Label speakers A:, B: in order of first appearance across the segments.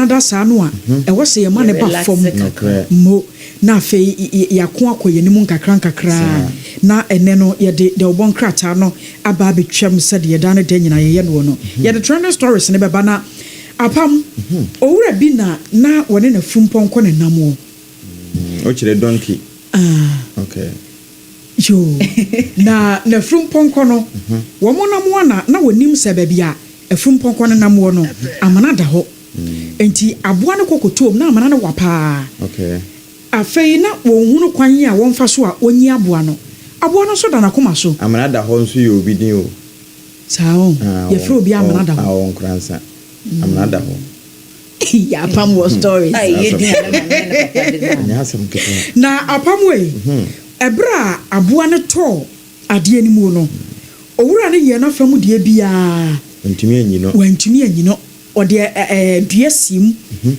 A: Canada Sanua, and was a man about from Mo, na fe Yakwa, Yenimun Kakra, na and Neno, yet the one cratano, a baby chum said, Yadana Daniel, Yanuano. Yet the trend stories in Babana. Apam, owura bi na wone na fumponkɔ ne namo.
B: O chire donkey. Okay.
A: Yo. na fumponkɔ no. Wo mo namo na wonim se ba bia fumponkɔ ne namo no amana da ho. Enti aboa ne kokotom na amana ne wapa.
B: Okay.
A: Afei na wo hunu kwan a wonfa so a onyi aboa no. Aboa no so da na koma so.
B: Amana da ho nso ye obi din o.
A: Sao. Ye fro obi amana da ho.
B: Awon kransa. Amana ho.
A: Ya Apam was stories. Na Apam we. Ebra aboa ne to ade animu no. Owura ne ye na famu de bia.
B: Wantumi anyino.
A: Wantumi anyino. Ode dua sim.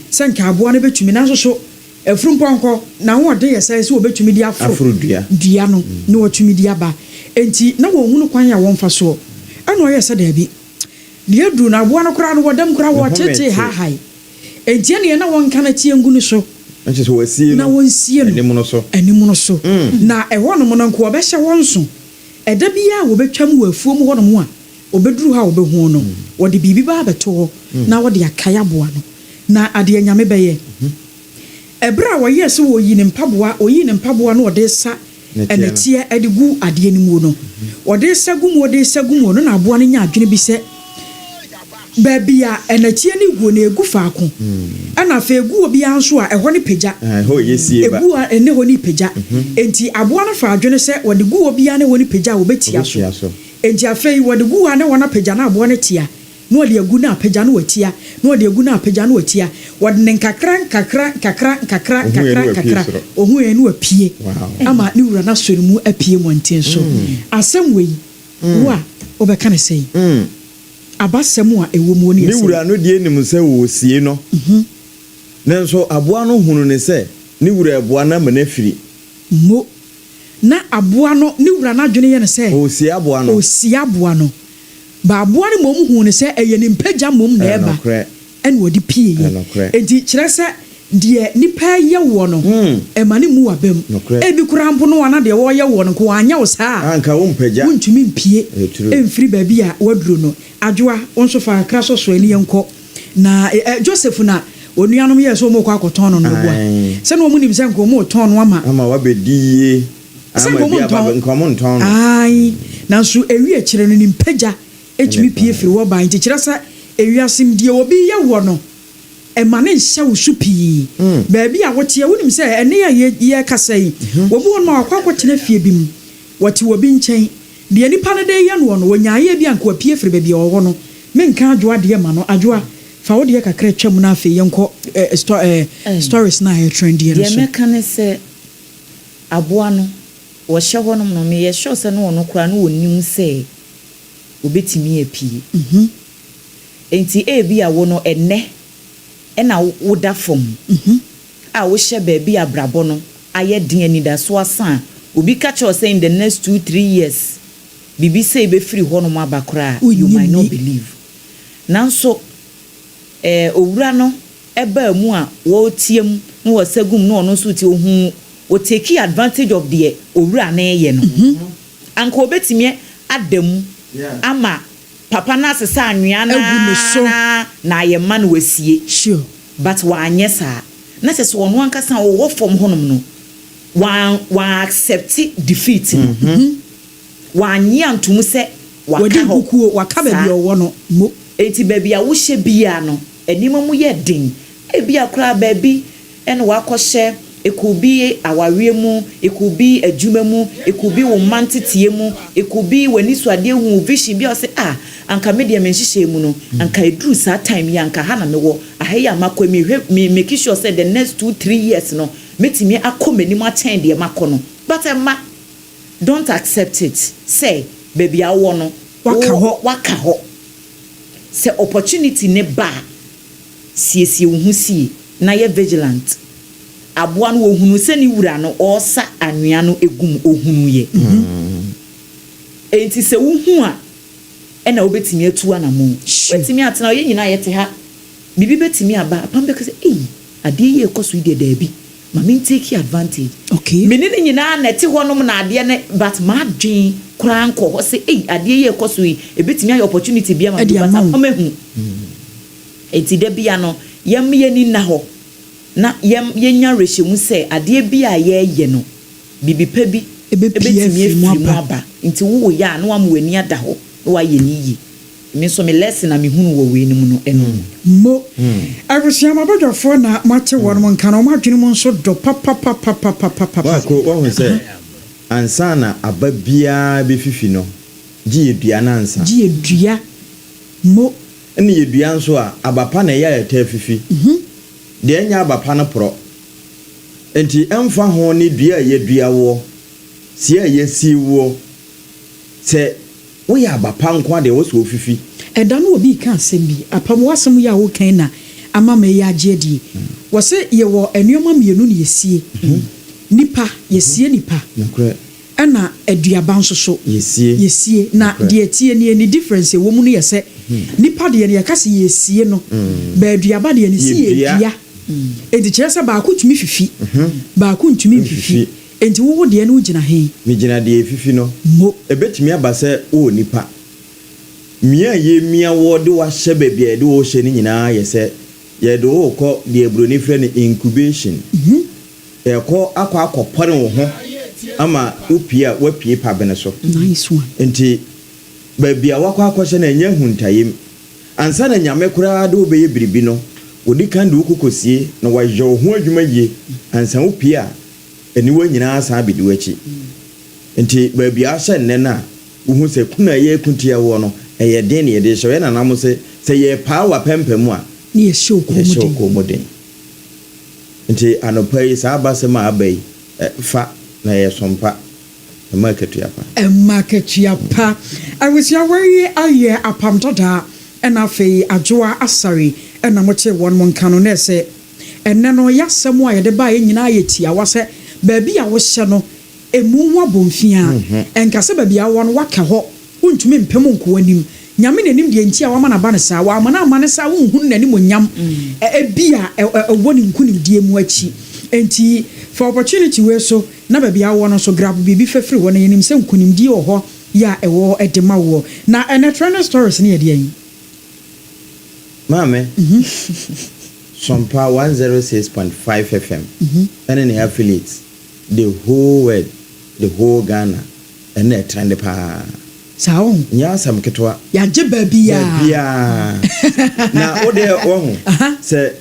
A: Sanka aboa ne betumi na so efrumponko na ho de yesa se obetumi di afro
B: dua.
A: Dua no na watumi di aba. Enti na wo hunu kwan ya wonfa so. Ana oyesa da bi. Dia dru na aboa no kra no wodam kra wo tete ha hai. Enti ne na won kana tie ngunu so.
B: Anche so wasie
A: na won sie no. Animu no so. Na eho no mo no nko obehye won so. Eda bia wo betwam wo afuom ho no mo a obedru ha obehu no. Wode bibi ba beto na wode akaya aboa no. Na ade anyame beye. Ebra wo yes wo yi ne mpaboa no wode sa enetie edigu ade animu no. Wode sagum no na aboa no nya adwene bi se Babia enetie ni guo na egu faako. Ana fa egu obi anso a eho ne pagya.
B: Ho yesie ba.
A: Egu a ene ho ni pagya. Enti aboa no fa adwene se wode gu obi ane ho ni pagya wo betia so. Enti afei wode gu ane wona pagya na aboa ne tia. No wode egu na pagya no watia. No wode egu na pagya no watia. Wode ne kakra. Ohu enu apie. Ama ni wura na sorimu apie monten so. Asem wei. Wo a obeka ne sei. Abasemu a ewo mu oni ese. Ni
B: wura no die nim se wo sie no. Nanso aboa no hunu ne se ni wura aboa na manafiri.
A: Mo na aboa no ni wura na dwene ye ne se.
B: O sie aboa no. Ba aboa ne mom hunu ne se eye ne mpagya mom na eba. En wodi pie ye. Enti kire se de nipa ye wo no. Emane mu abam. Ebi kurampo no wana de wo ye wo no ko anya wo saa. Anka wo mpagya.
A: Wontumi mpie. Emfiri ba bi a waduro no. Adwoa onso fa akra so ani yenko na Joseph na onuanom ye so mo kwa akoton no boa se no mo nim se nko mo ton no ama
B: wabedie ama bia ba nko mo ton no
A: ai na so ewi akire no nimpagya etumi pie firi wo ban ti kire sa ewi asim die obi ye wo no e ma ne nhyɛ wo supi ba bi a wotie wonim se ene ye kasa yi wo bo no akwa akotena fie bim wote wo bi nkyɛn de nipa ne de ye no no wonyaaye bi anko apie firi ba bi wo no menka adwoa de ma no adwoa fa wo de kakra twam na afi yenko stories na ye trendy no so
C: ye meka ne se aboa no wo hye ho no me ye sure se no no kura no wonim se obetimi apie enti bi a wo no enne na wo da fom a wo hye ba bi abrabo no aye den anida so asan obi catch us say in the next 2-3 years bibi say be free ho no mabakora you might not believe nanso owura no eba mu a wo tiem no wo sagum no no so ti ohu o take advantage of the owura na ye no anko obetimi adam ama papa na sesa anwea na ye man wasie
A: sure
C: but wa anyesa na sese wo no ankasa wo form honom no wa accept defeat wa nya ntum se
A: waka ba bi owo no mo
C: enti ba bi a wo hye bia no enima mu ye den e bia kra ba bi ene wa kɔhye ekubi awawe mu ekubi adwuma mu ekubi wo mantetie mu ekubi wani suade hu vision bia o se anka media menhyehyɛ mu no anka eduru sa time ya anka ha na mewo ahaya makɔ me make sure say the next 2-3 years no metimi akomani mu attend de makɔ no but ma don't accept it say baby awo no waka ho say opportunity ne ba siesie wo hu sie na ye vigilant aboa no wo hunu se ni wura no osa anwea no egum ohunu ye enti se wo hu a ena obetimi atu anamu wetimi atena ye nyina ye te ha bibi betimi aba apam be kase ade ye ekoso ide da bi ma me take advantage
B: okay
C: me ne nyina na ti honom na ade ne but ma dwen kura nko ho se ade ye ekoso yi ebetimi aye opportunity bia ma but apam ehu enti da bia no yem ye ni na ho na yenya rehye se ade bia ye no bibi pa bi ebetimi efiri aba nti wo ya na wa mo ani ada ho na wa ye ni yi me so me lesson na me hunu wo we ni mu no eno
B: mo abusia mabodofo na mate won mo nka na o madwene mo nso do papa
D: wa hu se ansa na ababia be fifi no gi edua na ansa
B: gi edua mo
D: eni edua nso a abapa na ya ta fifi de enya abapa no pro enti emfa ho ni dua ye dua wo si ye si wo se wo ya abapa nko de wo so fifi
B: eda no obi ka asem bi apam wasem ya wo kan na ama me ya agedi wo se ye wo enuoma mienu ne yesie nipa yesie nipa ana aduaba nso so yesie na de tie ne ni difference wo mu no yese nipa de ne yakase yesie no ba aduaba de ne si edua enti kyerese ba ko tumi fifi ba ko ntumi fifi enti wo de ne ugina he
D: me gina de fifi no ebetumi abase wo nipa mia ye mia wo de wa hye bebia de wo hye ni nyina yese ye de wo ko de ebroni frɛ ne incubation e ko akopore wo ho ama upia wapie pa bene so
B: nice one
D: enti bebia akɔhye na nya huntayem ansa na nyame kura de wo beye biribi no wodi kan de wokokosie na wa ye ho adwuma ye ansa upia eni wo nyina asa abidi wachi enti bebia hye nne na wo hu se kuna ye kuntia wo no eye den ye de hye na nam se ye power pempem a
B: ni ye show ko
D: modern enti anopai sa abasema abai fa na ye sompa market
B: yapa I was your way aye apam toda ena fe ADWOA ASARE ena moche won mon kanu na se enne no yasem a ye de ba ye nyina ye tia wa se ba bi a wo hye no emu ho abomfia enka se ba bi a won waka ho untumi mpem nko anim nyame nanim de ntia wa mana ba ne sa wa mana amane sa wo hu nanim onyam bi a woni nkunim die mu achi enti for opportunity we so na ba bia wo no so grab bibi fefiri wo na yenim se nkunim die wo ho ya ewo edema wo na trend stories ne yede yin
D: mame SOMPA 106.5 FM and any affiliates the whole world the whole Ghana and a trend pa
B: sao
D: nya sam ketwa
B: ya je babia
D: na ode wo se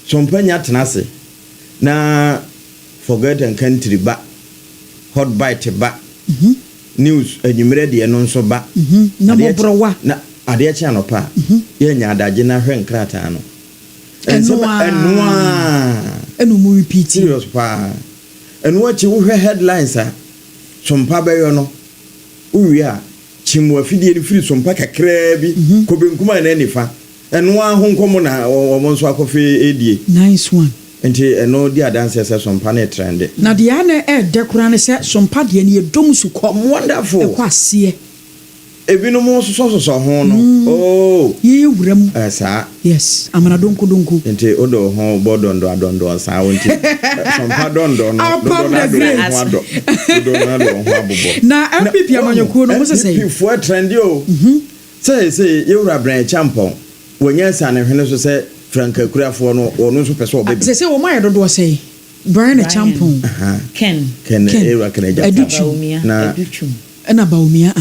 D: SOMPA nya tenase na forgotten country ba hot bite ba news enyimere de no nso ba
B: na bobrowa
D: na ade cha no pa ye nya adaje na hwe nkrata no
B: enu mu repeat
D: serious pa enu achi wo hwe headlines a SOMPA bayo no uwi a chimwa afidie ni firi SOMPA kakra bi ko benkuma na nifa enu ahonkomo na wo nso akofe edie
B: nice one
D: enti eno di adanse se SOMPA na trend
B: na de ana dekura ne se SOMPA de ne edom su ko
D: wonderful
B: ekwase
D: ebino mo so ho no oh
B: ye wuram
D: sa
B: yes amana donko
D: enti odo ho bodondo adondo sa wonti SOMPA dondo no
B: do na na MPP amanyokuo no mo se say
D: for trend o say ye wura brand champion wonya sa ne hwene so se Franka Kurafo no ono so pese obebi
B: se wo ma yedodo say Brian champion
C: Ken
D: era keneja
C: na
B: na baumia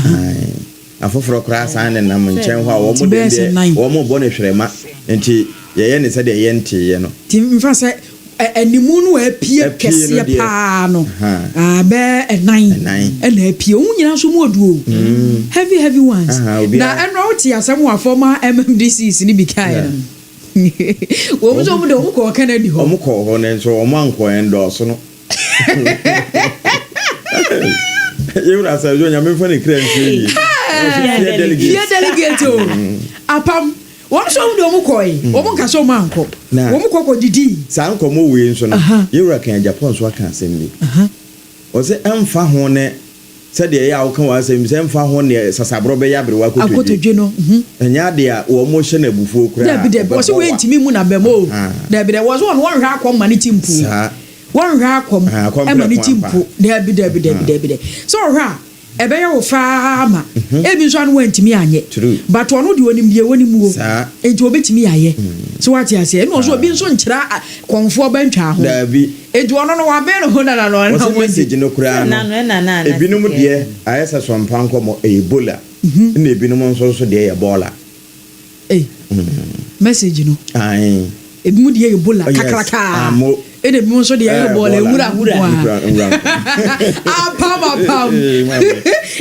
D: afoforo kra san na nchen ho a wo mo de wo mo bo ne hwerema enti ye ne se de ye nte ye no
B: ti mfa se animu no apie kese pa no be enan na apie wo nyina so mu oduo heavy ones na enro ti asem wa former MMDCs ni bikai no wo mo so mo de wo ko Kennedy ho
D: mo ko ho ne so o man ko endorse no you na say you me fani krensi
B: delegate apam wo so mo de wo ko wo mo ka so man ko wo mo ko didi
D: san ko mo we nso no you ra kan Japan so aka asem ni o se amfa ho ne said the ya kan wa asem sem fa ho ne sasabro be ya brewa
B: akotodwe no
D: enya de a wo mo hye na bufuo kura
B: da bi wo se we ntimi mu na bemo da bi wo so won hwe akom ma ne timpu won hwe akom e ma ne timpu da bi so hwa ebe ya wo fa ma ebi so anu wantimi anye but ono de onim de woni mu o enti obetimi aye so what you say no so obi so nkyira konfo bantwa ho
D: da bi
B: enti ono no wa be no ho na
D: no message no kura no ebinom de ayesa sompa nkomo ebola na ebinom nso so de ebola
B: message no
D: ai
B: ebimu de ebola kakraka ede bi nso de ebola ewura apam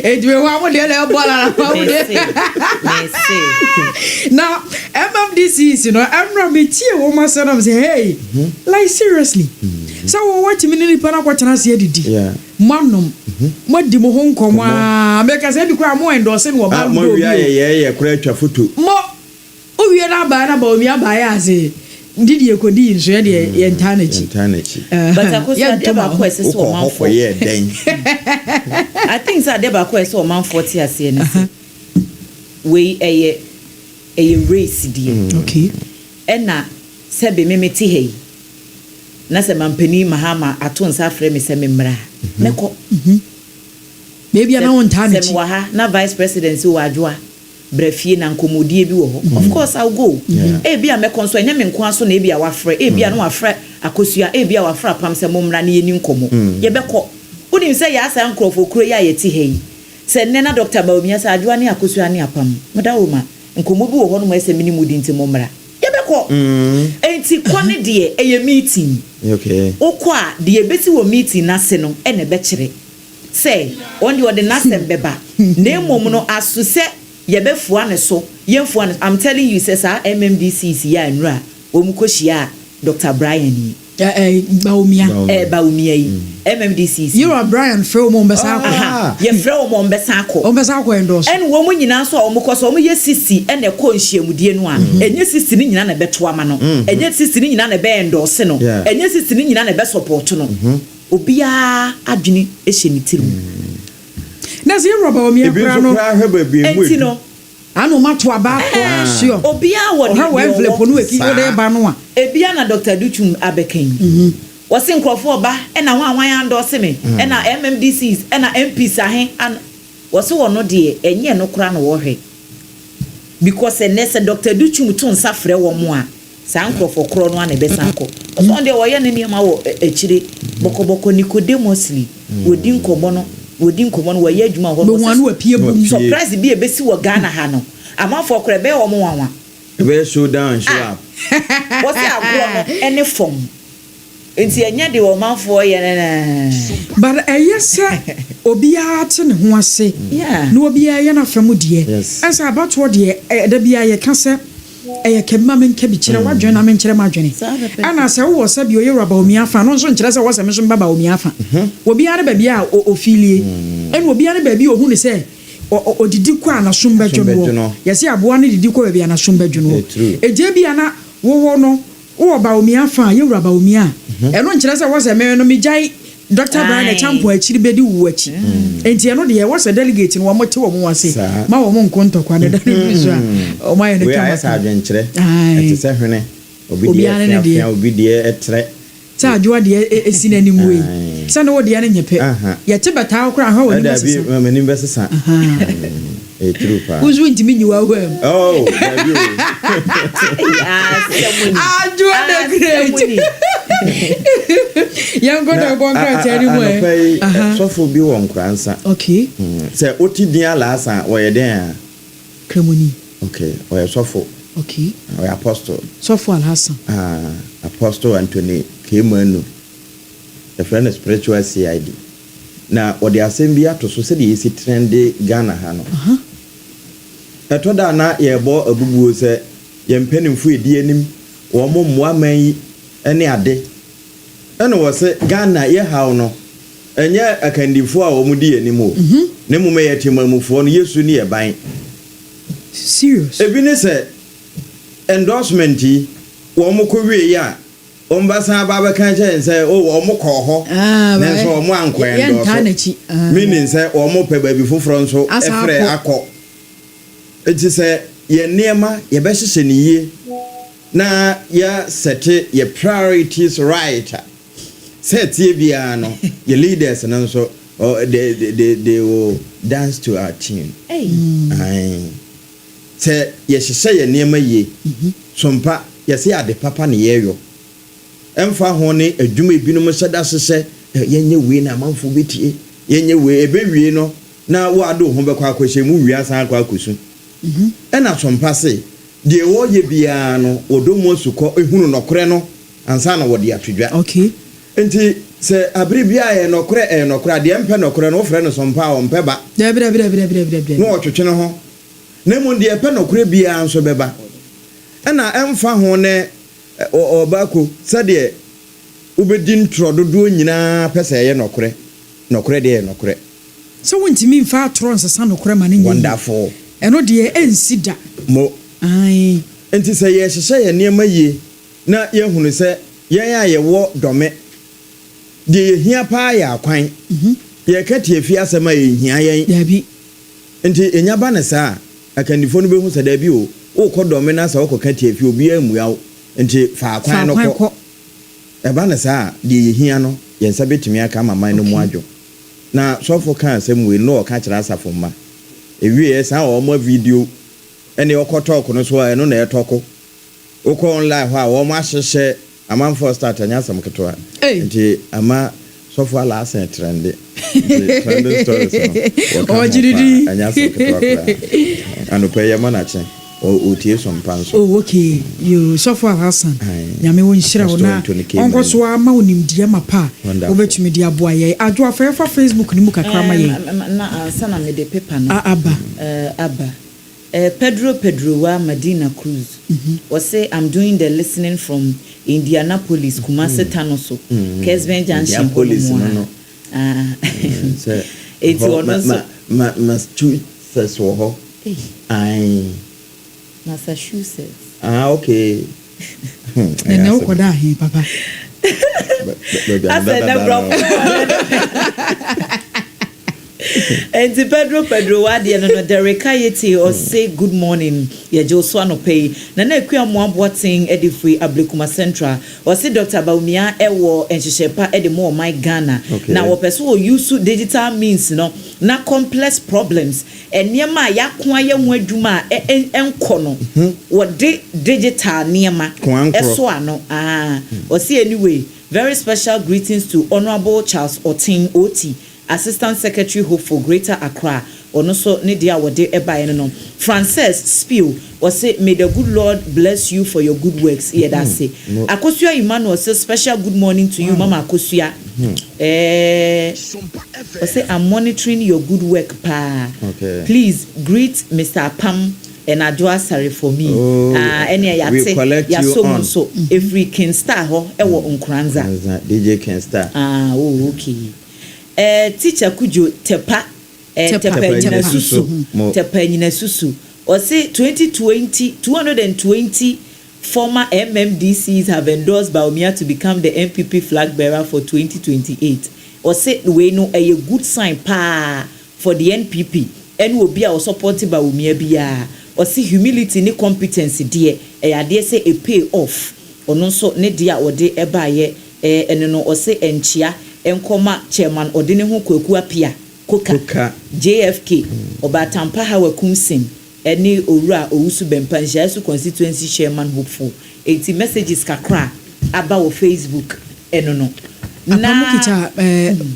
B: edwe wa mo de ebola na mo de now MMDC you know amra me tie wo ma say na say hey like seriously so what me ni pa na kwatena se adidi manom madi mo ho nkomo a make say bi kwa mo endorse no ba
D: mo wi ye kura atwa foto
B: mo o wi na ba o mi aba ya say did you could in so the eternity
C: but AKOSUA dey ba ko ese so man for
D: yeah then
C: I think say dey ba ko ese o man 40 ase na we a race die
B: okay
C: ena se be memeti hey na se mampani mahama aton sa frɛ me se memra meko
B: maybe na on eternity
C: se wa na vice president wo adwoa brafie na nkomodie bi wo ho of course I'll go e bia me konso enya me nko aso na e bia wa frɛ e bia no wa frɛ AKOSUA e bia wa frɛ apam se momra na yeni nkomo ye beko unim se ya asa nkrofo kuro ya yeti hei se ne na Dr. Baumia sa adwoa ne AKOSUA ne apam modawo ma nkomo bi wo ho no mo ese mini mudi nti momra ye beko enti kone de eye meeting
D: okay
C: okwa de e beti wo meeting na se no e ne be kire se on de na sem beba na emom no aso se yebefua ne so yemfua ne I'm telling you say sir MMDC is ya nra omukohia Dr. Brian
B: Baumia
C: Baumia MMDC
B: you are Brian Freo mo mbesa akọ
C: ye Freo mo mbesa akọ
B: endorse
C: en wo mu nyina so omukoso omu ye sisi en e ko nhyiamudie no a enye sisi ni nyina na beto ama no enye sisi ni nyina na be endorse no enye sisi ni nyina na be support no obia adwene ehye ni tirim
B: na ze roba o mi akra no
C: enti no
B: anu mato aba ko sure
C: obia wo
B: de wo envelope no eki wo de ba no a
C: ebia na Dr. Duchum abekan wose nkrofo oba e na wan andose me e na MMDCs e na MPs ahe an wose wo no de enye no kra no wo hwe because nese Dr. Duchum to nsa frɛ wo mo a sa nkrofo kro no na be sanko so de wo ye ne niam wo echire bokoboko Nicodemusly wodi nkomo no waye adwuma ho
B: no
C: surprise bi ebesi wo Ghana ha no amafo kora be wo mo wanwa
D: be show down show up
C: what's agro no any form enti enya de wo manfo ye na
B: but eyese obia te ne ho ase na obia ye na famu de asa abato de da bia ye ka se eye kemma men ka bi kire wadwen na men kire madwene ana se wo se bi oye raba omi afa no nso nkire se wo se me so baba omi afa obia ne ba bia ofilie en obia ne ba bia ohunu se odidi kwa na somba dwono yesi aboa ne didi kwa bia na somba dwono eje bia na wo no wo ba omi afa ye raba omi a eno nkire se wo se me no mi jai Dr. Brian Champo achiri bedi wu achi enti eno de ye was a delegate no mo te wo mo wase ma wo mo nkonto kwa ne da bizu a o ma ye ne
D: kama sa adwenkyere eti se hwene obi de obi de etre
B: sa adwoa de esi nani mu yi sa no wo de ne nyepe ye te beta akora ha wo ni besa
D: da bi mani besa true pa
B: uzu ntimi nyiwa ho
D: oh da bi
B: adwoa de great yang go da bon kra tani mo
D: so fo bi won kransa
B: okay
D: se otidin ala asa wo ye den a
B: kremoni
D: okay wo ye sofo
B: okay
D: wo ye apostle
B: sofo alhasan
D: apostle Anthony Kemanu the friend of spiritual CID na wo de asem bi ato so se de yesi trend Ghana ha no eto da na ye bo abubuo se ye mpanimfo edi anim wo mo moa man yi ene ade ene wo se Ghana ye hawo no enye akandifo a wo mu di anim o ne mu me yetimamufo no Yesu ni ye ban
B: serious
D: ebi ne se endorsement yi wo mo ko wie ya Ombasa baba kan say oh omo ko ho na so omo ankwendo so meaning say omo pe ba bi foforo nso efre akọ enti say ye niema ye be hye ne yie na ya set ye priorities right set ye bia no ye leaders no so they will dance to our tune say ye hye ye niema ye sompa ye say ade papa ne ye yo emfa ho ne adwuma ebinom hyeda hyehyɛ yenye we na manfo betie yenye we ebewie no na wo ado ho bekwa akohye mu wi asan akwa akosu ɛna sompa se de wo ye bia no odomo sukɔ ehunu nokore no ansa na wo de atwedwa
B: okay
D: enti se abiri bia ye nokore nokore de empe nokore no wo frɛ no sompa wo mpɛ ba no otwetwe no ho na mu de empe nokore bia nso bɛba ɛna emfa ho ne obako sade ubedi ntro dodo nyina pese ye nokore de nokore
B: so wontimi mfa atro nsesa nokore ma ne nyi
D: wonderful
B: eno de ensida
D: mo ai enti se ye hyehyɛ ye niema yie na ye hunu se ye ya ye wo dome de ye hia pa ya kwan ye kati afi asema ye hia ye
B: dabi
D: enti enya ba ne sa akandifo no be hu se dabi o ko dome na sa wo kati afi obi amuya nti fa kwan no ko eba na sa de hia no yensa betumi aka mama no mu adwo na sofo kan asem we no ka kira asafo ma ewie sa o mo video ene okoto ko no so eno na etoko uko online ho a wo ma hyehye amanfo start anya asam keto nti ama sofo ala asen trend trend stories no
B: o jiridi
D: anya asam keto anu pe yama na chen o tie SOMPA nso
B: oh okay you suffer Hassan nyame won hira wona onko so ama onimdie mapa obetumi di aboa ye adwo afa Facebook ni mu kakra ma ye
C: na sana me de paper no
B: aba
C: Pedro wa Medina Cruz was say I'm doing the listening from Indianapolis Kumasi Tanoso Kesben Junction
D: police no
C: it's also
D: Massachusetts wo
C: Massachusetts.
D: Okay.
B: And now what are he, Papa?
C: I said that and the Pedro wadi no Dereka yeti or say good morning ye Joshua no pay na na akua mo aboting edifui Ablekuma Central or say Dr. Baumia ewo enhyepa edemo my Ghana na wo person wo use digital means no na complex problems eniema yakwa ye ho adwuma enko no wo digital niema eso ano or say anyway very special greetings to Honorable Charles Otin Oti Assistant Secretary Hope for Greater Accra ono so ne dia wode ebae no Frances Spiel was say may the good Lord bless you for your good works here that say Akosua Emmanuel say special good morning to you Mama Akosua was say I'm monitoring your good work pa please greet Mr. Apam and ADWOA ASARE for me any ya so every King Star ho ewo Nkranza
D: DJ King Star
C: okay teacher Kujo Tepa nyina susu or say 220 former MMDCs have endorsed Baumia to become the MPP flag bearer for 2028 or say we know a good sign pa for the NPP and will be our supporting Baumia bia or see humility ni competency dear e say a pay off or no so ne dia or de ebaye no or say enchia enkoma chairman odine ho kwaku apia koka JFK obatampa ha wakumsim eni owura owusu bempanjia su constituency chairman hopeful 80 messages kakra aba wo Facebook eno na
B: mukita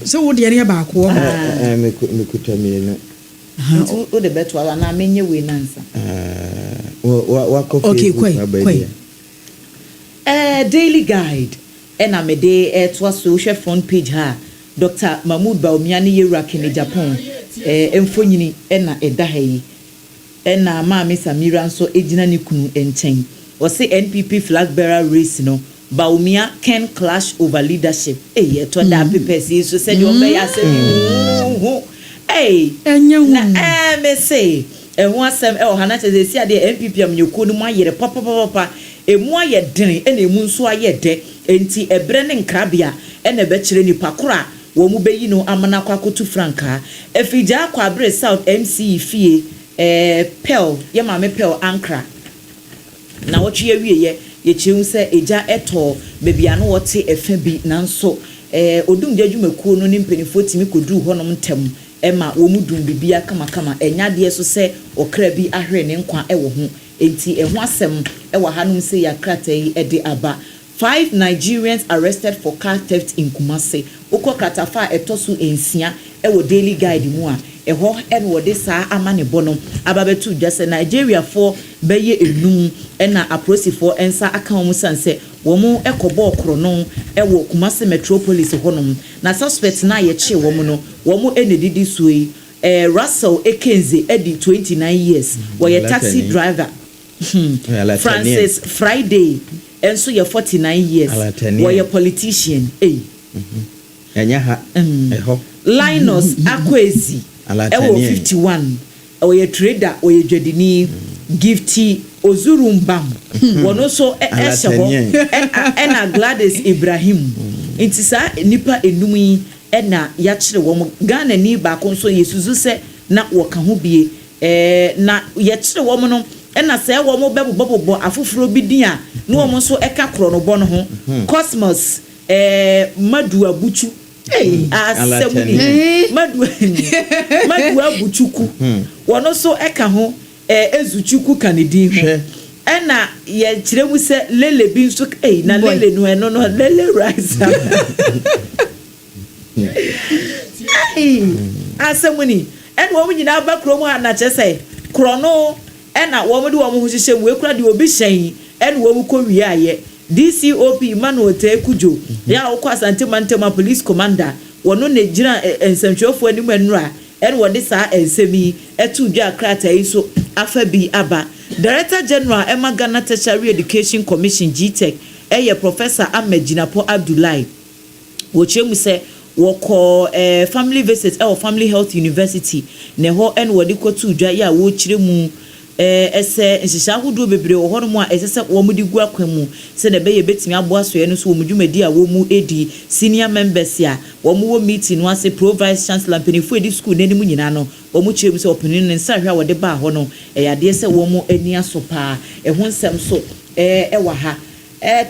B: so wo de ene ba ko
D: mekuta mi no
C: o de beto ala na menye we nansa
D: wa
B: okay kwai
C: daily guide ena mede to social front page ha Dr. Mahmoud Baumia ni yewra kene Japan emfonyini ena eda ha yi ena maami Samira nso ejina ni kunu enchen o say NPP flag bearer race no Baumia can clash over leadership to da pepesi so said you be ya say na me say ho asem hana che si ade NPP am nyoku no mu ayere papa emu aye den ena emu nso aye de enti ebre ne nkrabia ena ebekire nipa kora wo mu beyi no amana kwakotu franka efija kwa abre south mc fie pel ye mame pel ACCRA na wotwe awie ye chewu se eja eto bebia no wote efa bi nanso odum djadwumakuo no ne mpanifo timi koduru honom ntem ema wo mu dum bibia kama enyade so se okra bi ahwe ne nkwa ewo ho enti eho asem ewa hanum se ya kratai ede aba 5 Nigerians arrested for car theft in Kumasi. Oko kratafa etosu ensia ewo daily guide mu a eho enwo de saa amane bono ababetu just Nigeria for beye enum ena aprosifo ensa aka omu sanse womu ekobo okro no ewo Kumasi metropolis honom na suspect na ye che womu no womu enedidi suyi Russell Ekenze edi 29 years wo taxi driver Francis Friday enso ye 49 years wo politician
D: enya ha eho
C: Linus Akwesi ewo 51 oye trader oye dwadini gifty ozurumbam wono so esho ena Gladys Ibrahim intisa nipa enumi ena ya kire wo Ghana ni ba ko so yesuzu se na wo ka ho bie na ya kire wo no ena se wo mo bebo afoforo bi din a no wo so eka kro no bo no ho Cosmos Madu Abuchu asemuni Madu Abuchuku wono so eka ho Ezuchuku kanidi ho ena ye kire mu se lele bi nso na lele no eno no lele rice asemuni ena wo nyina ba kro mu na chese kro no ena wo mo de wo mo ho hihye mu ekura de obi hyen ena wo ko wi aye DCOP Emmanuel Tekujo ya okwa Asante Mantema police commander wono ne gira ensantwofo anim enura ena wo de saa ensemi etu dwa krata yi so afa bi aba Director General Emma Ghana Tertiary Education Commission GTech eye Professor Ahmed Jinapo Abdullahi wo chemu se woko family visit Family Health University ne ho en wo de kotu dwa ya wo chire mu ese nshisha hudu bebre wo hono mu a esese wo mu di gu akwamu se ne be ye betimi abo asoye no so wo mu dwumadi a wo mu edi senior members a wo mu wo meeting no ase pro vice chancellor penifu edi school nani mu nyina no wo mu chemu se opinion ne nsa hwa wo de ba ho no yade se wo mu ani asopa ho nsem so wa ha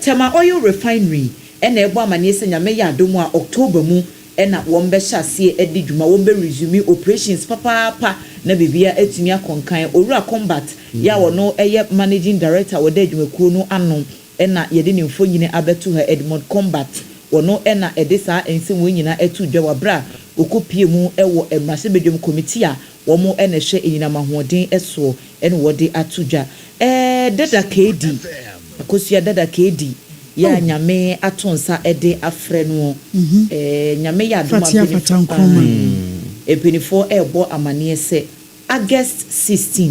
C: Tema Oil Refinery ena ebo amane se nyame ya adom a October mu ena wombe hyase edi dwuma wombe resume operations papa na bibia etumi akonkan Owura Combat ya wono eye managing director wo de dwumakuo no ano ena yede ne mfo nyine abeto ha Edmond Combat wono ena edisa ensem wo nyina etu dwa wabra okopie mu ewo emrase bedwum committee a womo ena hwe enyina mahoden eso ena wode atudwa dada KD AKOSUA dada KD ya nyame atonsa ede afre no nyame ya adoma epenifo ebo amane se August 16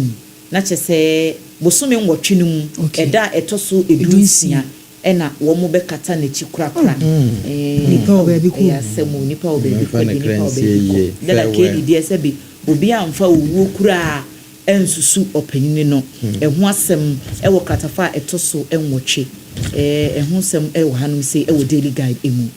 C: na chese bosome nwotwe no mu eda etoso edunsia ena wo mo be kata na chikura
B: nipa obabi ko
C: ya semu nipa obabi ko dada kedi die se bi obi amfa owo kura ensusu opanyini no eho asem ewo katafa etoso enwotwe ehun sem hanum say daily guide emu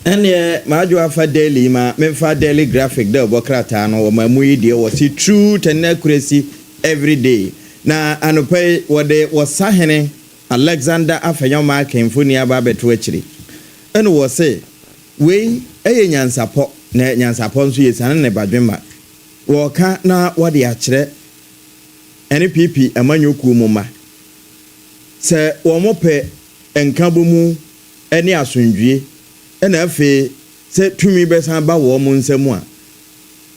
D: ene majo afa daily ma memfa daily graphic da obokrata no ma muyi de wo si truth and accuracy every day na anopai wode wasahene Alexander Afenyoma kemfuni aba beto akiri ene wo say we nyansapo na nyansapo nso yesane ne badwema wo ka na wode akire NPP amanyoku mu ma se wo mope enkabomu ene asundwie ena afi se tumi besan ba wo mu nsemu a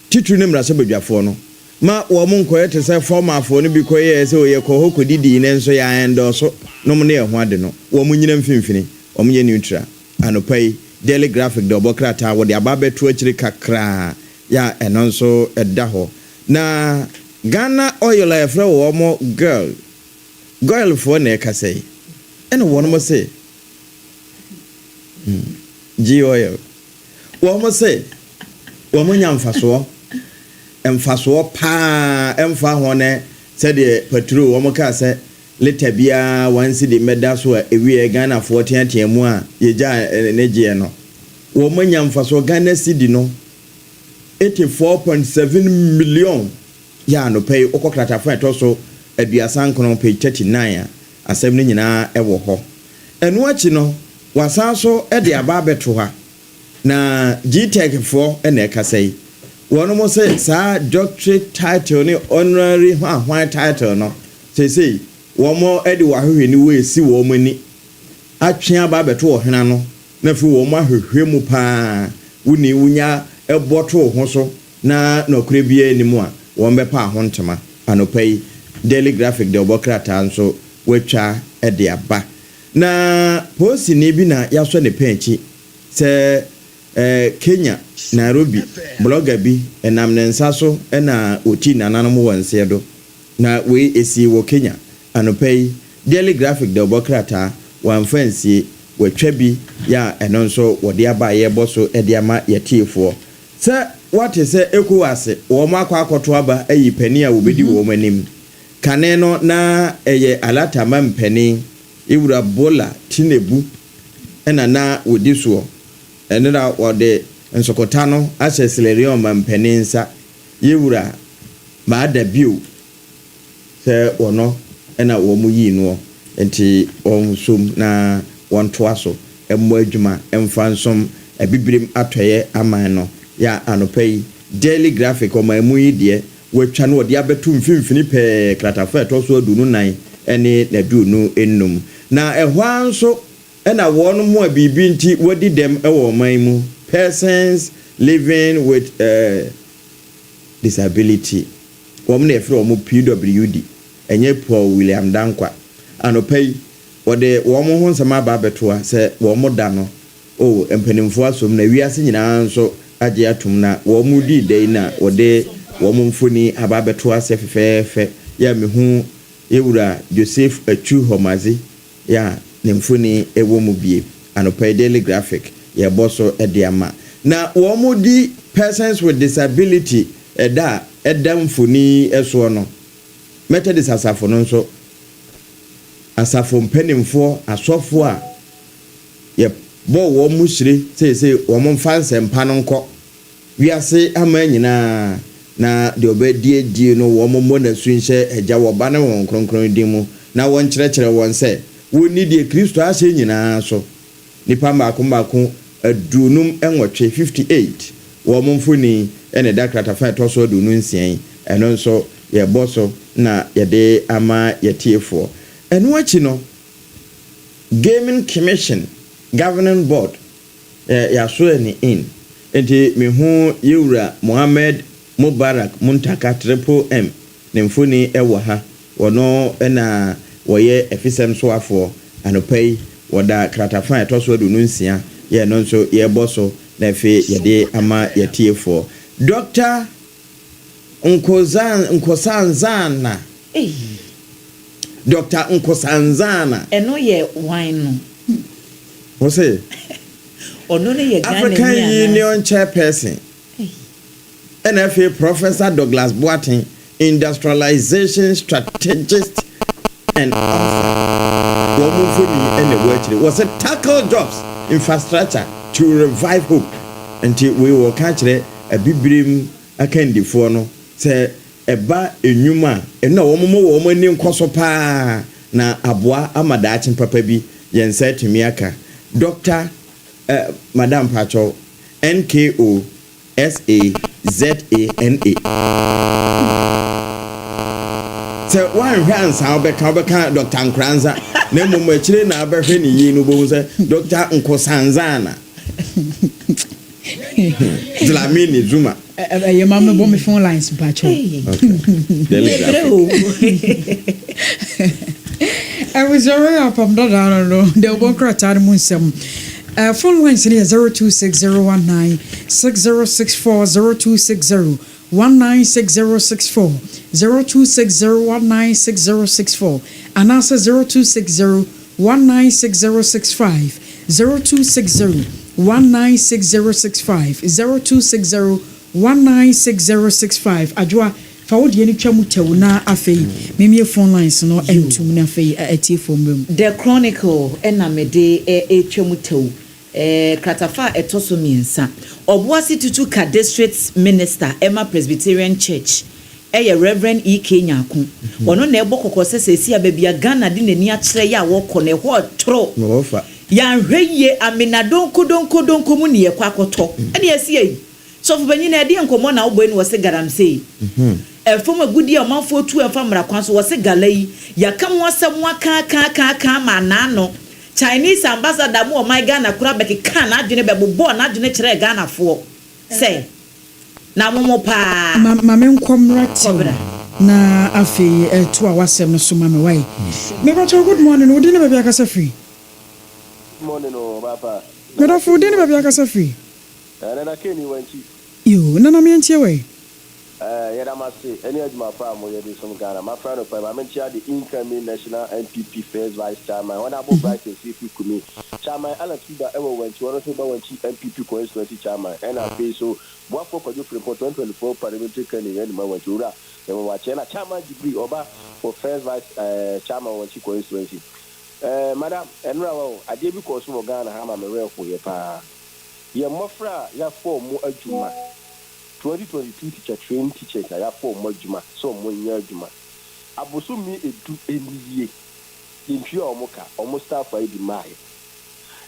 D: titu ne mrase badwafo no ma wo mu nkoye te se formafo no bi koye se oye ko hokodidi ne nso ya endoso no mu ne ho ade no wo mu nyina mfimfini wo mu ye neutral anopai daily graphic do bokrata wo de ababeto akiri kakra ya eno nso eda ho na Ghana Oil afra wo mo girl for na ka say ene wo no mo say G oil wo mo say wo mo nya mfaso pa emfa ho ne se de petrol wo mo ka say later bia one cedi meda so ewie Ghana 40 mu a yeja neje no wo manya mfaso Ghana cedi no 84.7 million ya no pay okokrata fa etoso aduasa nkono pay 39 asem ne nyina ewo ho eno achi no wasanso e de aba beto ha na GTech for ene ekasai wono mo se sa doctorate title ne honorary hwan title no say womo e de wahwe ni we si wo mani atwe aba beto wo hena no na fi wo mo ahwehwe mu pa wuni wunya eboto ho so na nokure bia ni mu a wo mbepa ho ntema anopai Daily Graphic de obokrata nso wetwa e de aba na posi ni bi na yaso ne penchi se Kenya Nairobi blogger bi enam ne nsa so na oti nananom wonse do na we esi wo Kenya anopai Daily Graphic de obokrata wan fancy wetwa bi ya eno nso wode aba ye boso e de ama yetiefo se what is ECOWAS wo makwa akoto aba ayi pani a wobedi wo manim kane no na eye alata mampani iwura bola tinebu na wodi so enera wode nsokota no aseselerion mampani nsa yiwura maada biu se wono na wo mu yi no enti onsom na wonto aso emmo adwuma emfa nsom abibrim atoye aman no ya anopai Daily Graphic o mamu yi de wetwa no de abetu mfimfini pe kratafa etoso adunu nan ene na dunu ennum na ehwa nso na wonu mu abibi nti wodi dem ewo man mu persons living with disability wom na efre omo PWD enye Paul William Dankwa anopai wode wom ho nsama ba betoa se wom da no o empanimfo asom na wiase nyina nso agye atum na wom di dei na wode wom mfoni ababeto ase fefefe ya mehu ewura Joseph Achu Homazi ya ne mfoni ewo mu bie anopai Daily Graphic ya boso ediama na wom di persons with disability eda mfoni eso no Methodist asafo no nso asafo mpanimfo asofo a ye bo wo mu hire sei wo mo mfanse mpa no nko wiase ama nyina na de obedie no wo mo na sunhye agya wo ba na won kronkron di mu na won kyerɛkyerɛ won se woni de Kristo ahye nyina so nipa maako adunum enwotwe 58 wo mo mfoni ene da kratafa etoso adunu nsian eno nso ye boso na ye de ama yetiefo eno achi no Gaming Commission Governing Board ya so ni in enti mehu yewura Mohammed Mubarak Muntaka M ne mfoni ewo ha wono na woye efisem so afo anopai woda kratafa etoso adunu nsia ye no nso ye boso na fe ye de ama yetiefo Dr. Nkosanzana Dr. Nkosanzana
C: eno ye wine no
D: what's it African Union Chairperson NFA Professor Douglas Boating Industrialization Strategist and author was a tackle jobs infrastructure to revive hope until we will catch a bibrim akendi for no say eba enyuma ena wo mo ni nkoso pa na aboa amadachi papa bi yense temiaka Dr. Madam Pacho NKOSAZANA se one hands how be Dr. Nkranza na mo achire na abahwe ni yi no bo se Dr. Nkosanzana Dlamini Zuma
B: your mama bought me phone lines, Pacho. I was already up on that. I don't know. They'll walk right out of Munsum. Phone lines here 0260196064 0260196064 0260196064 and answer 0260196065 0260196065 0260196065 Adwoa fa wo de ni twa mu tew na afei memie phone lines no entum na afei atie phone bem
C: The Chronicle ena mede etwa mu tew kratafa etoso miensa Obuasi Tutuka District Minister Emma Presbyterian Church Reverend E.K. Nyako ono na ebo kokose sesi ababia Ghana di nani akyere ya wo kɔ ne ho tro ya hweye amina donko mu ne yakwa akoto ene yesi yi so fu banyi na ede nkomo na wo boy no wose garamsey efom agudi amanfo tu efamra kwan so wose galai ya kam wasam aka ma na no Chinese ambassador mu o my Ghana kura beki kan adwene bebo na adwene kyere Ghana fo say na momo pa
B: mame nkomrati na afei to a wasem no so mame why me ba good morning odi na bia kasa free
E: morning no papa
B: me da fu odi na bia kasa free
E: na keni wanchi
B: yo na me ntie we
E: yada mase any aduma fa mo yede som Ghana my friend of my mentia the incoming national NPP first vice chairman honorable Bright Sefi Kumi chairman Alan Tuba ewo wanchi wono so ba wanchi NPP constituency chairman and I pay so boafo kwajo report 2024 parliamentary candidate ma wanchi ura ewo wache na chairman degree oba for first vice chairman wanchi constituency madam enra wo ade bi ko so Ghana ha ma me real for ye pa ye mofra ya form mu adwuma 2022 teacher train teachers I have for moduma so monya adwuma abosumi edu eniye yentwi omoka omo staff ayi di mai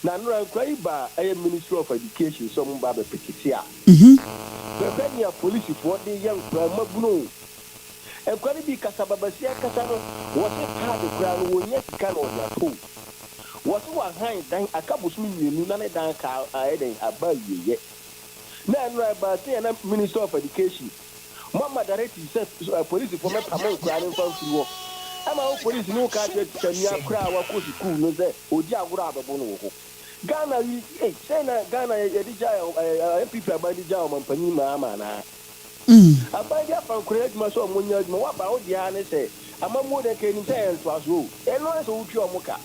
E: na nura kwai ba ayi ministry of education so mo ba be petiti a be ya police for the young mabuno e kwani bi kasababasia kasa no wo se pa de kura no wonya sika no ya to wo se wa han dan akabosumi mienu na ne dan ka ayi abaye na nura ba say na minister of education mama director say police for me pamon kura no fan free wo ama o police no ka je tania kura wa ko school no say odi agura abebo no wo Ghana say na Ghana ye di ja MPP abadi ja o mampani ma na abadi afan kura ma so mo nya ma wa ba o dia ne say ama mo de ke ni say en so aso e no so utwi o mo ka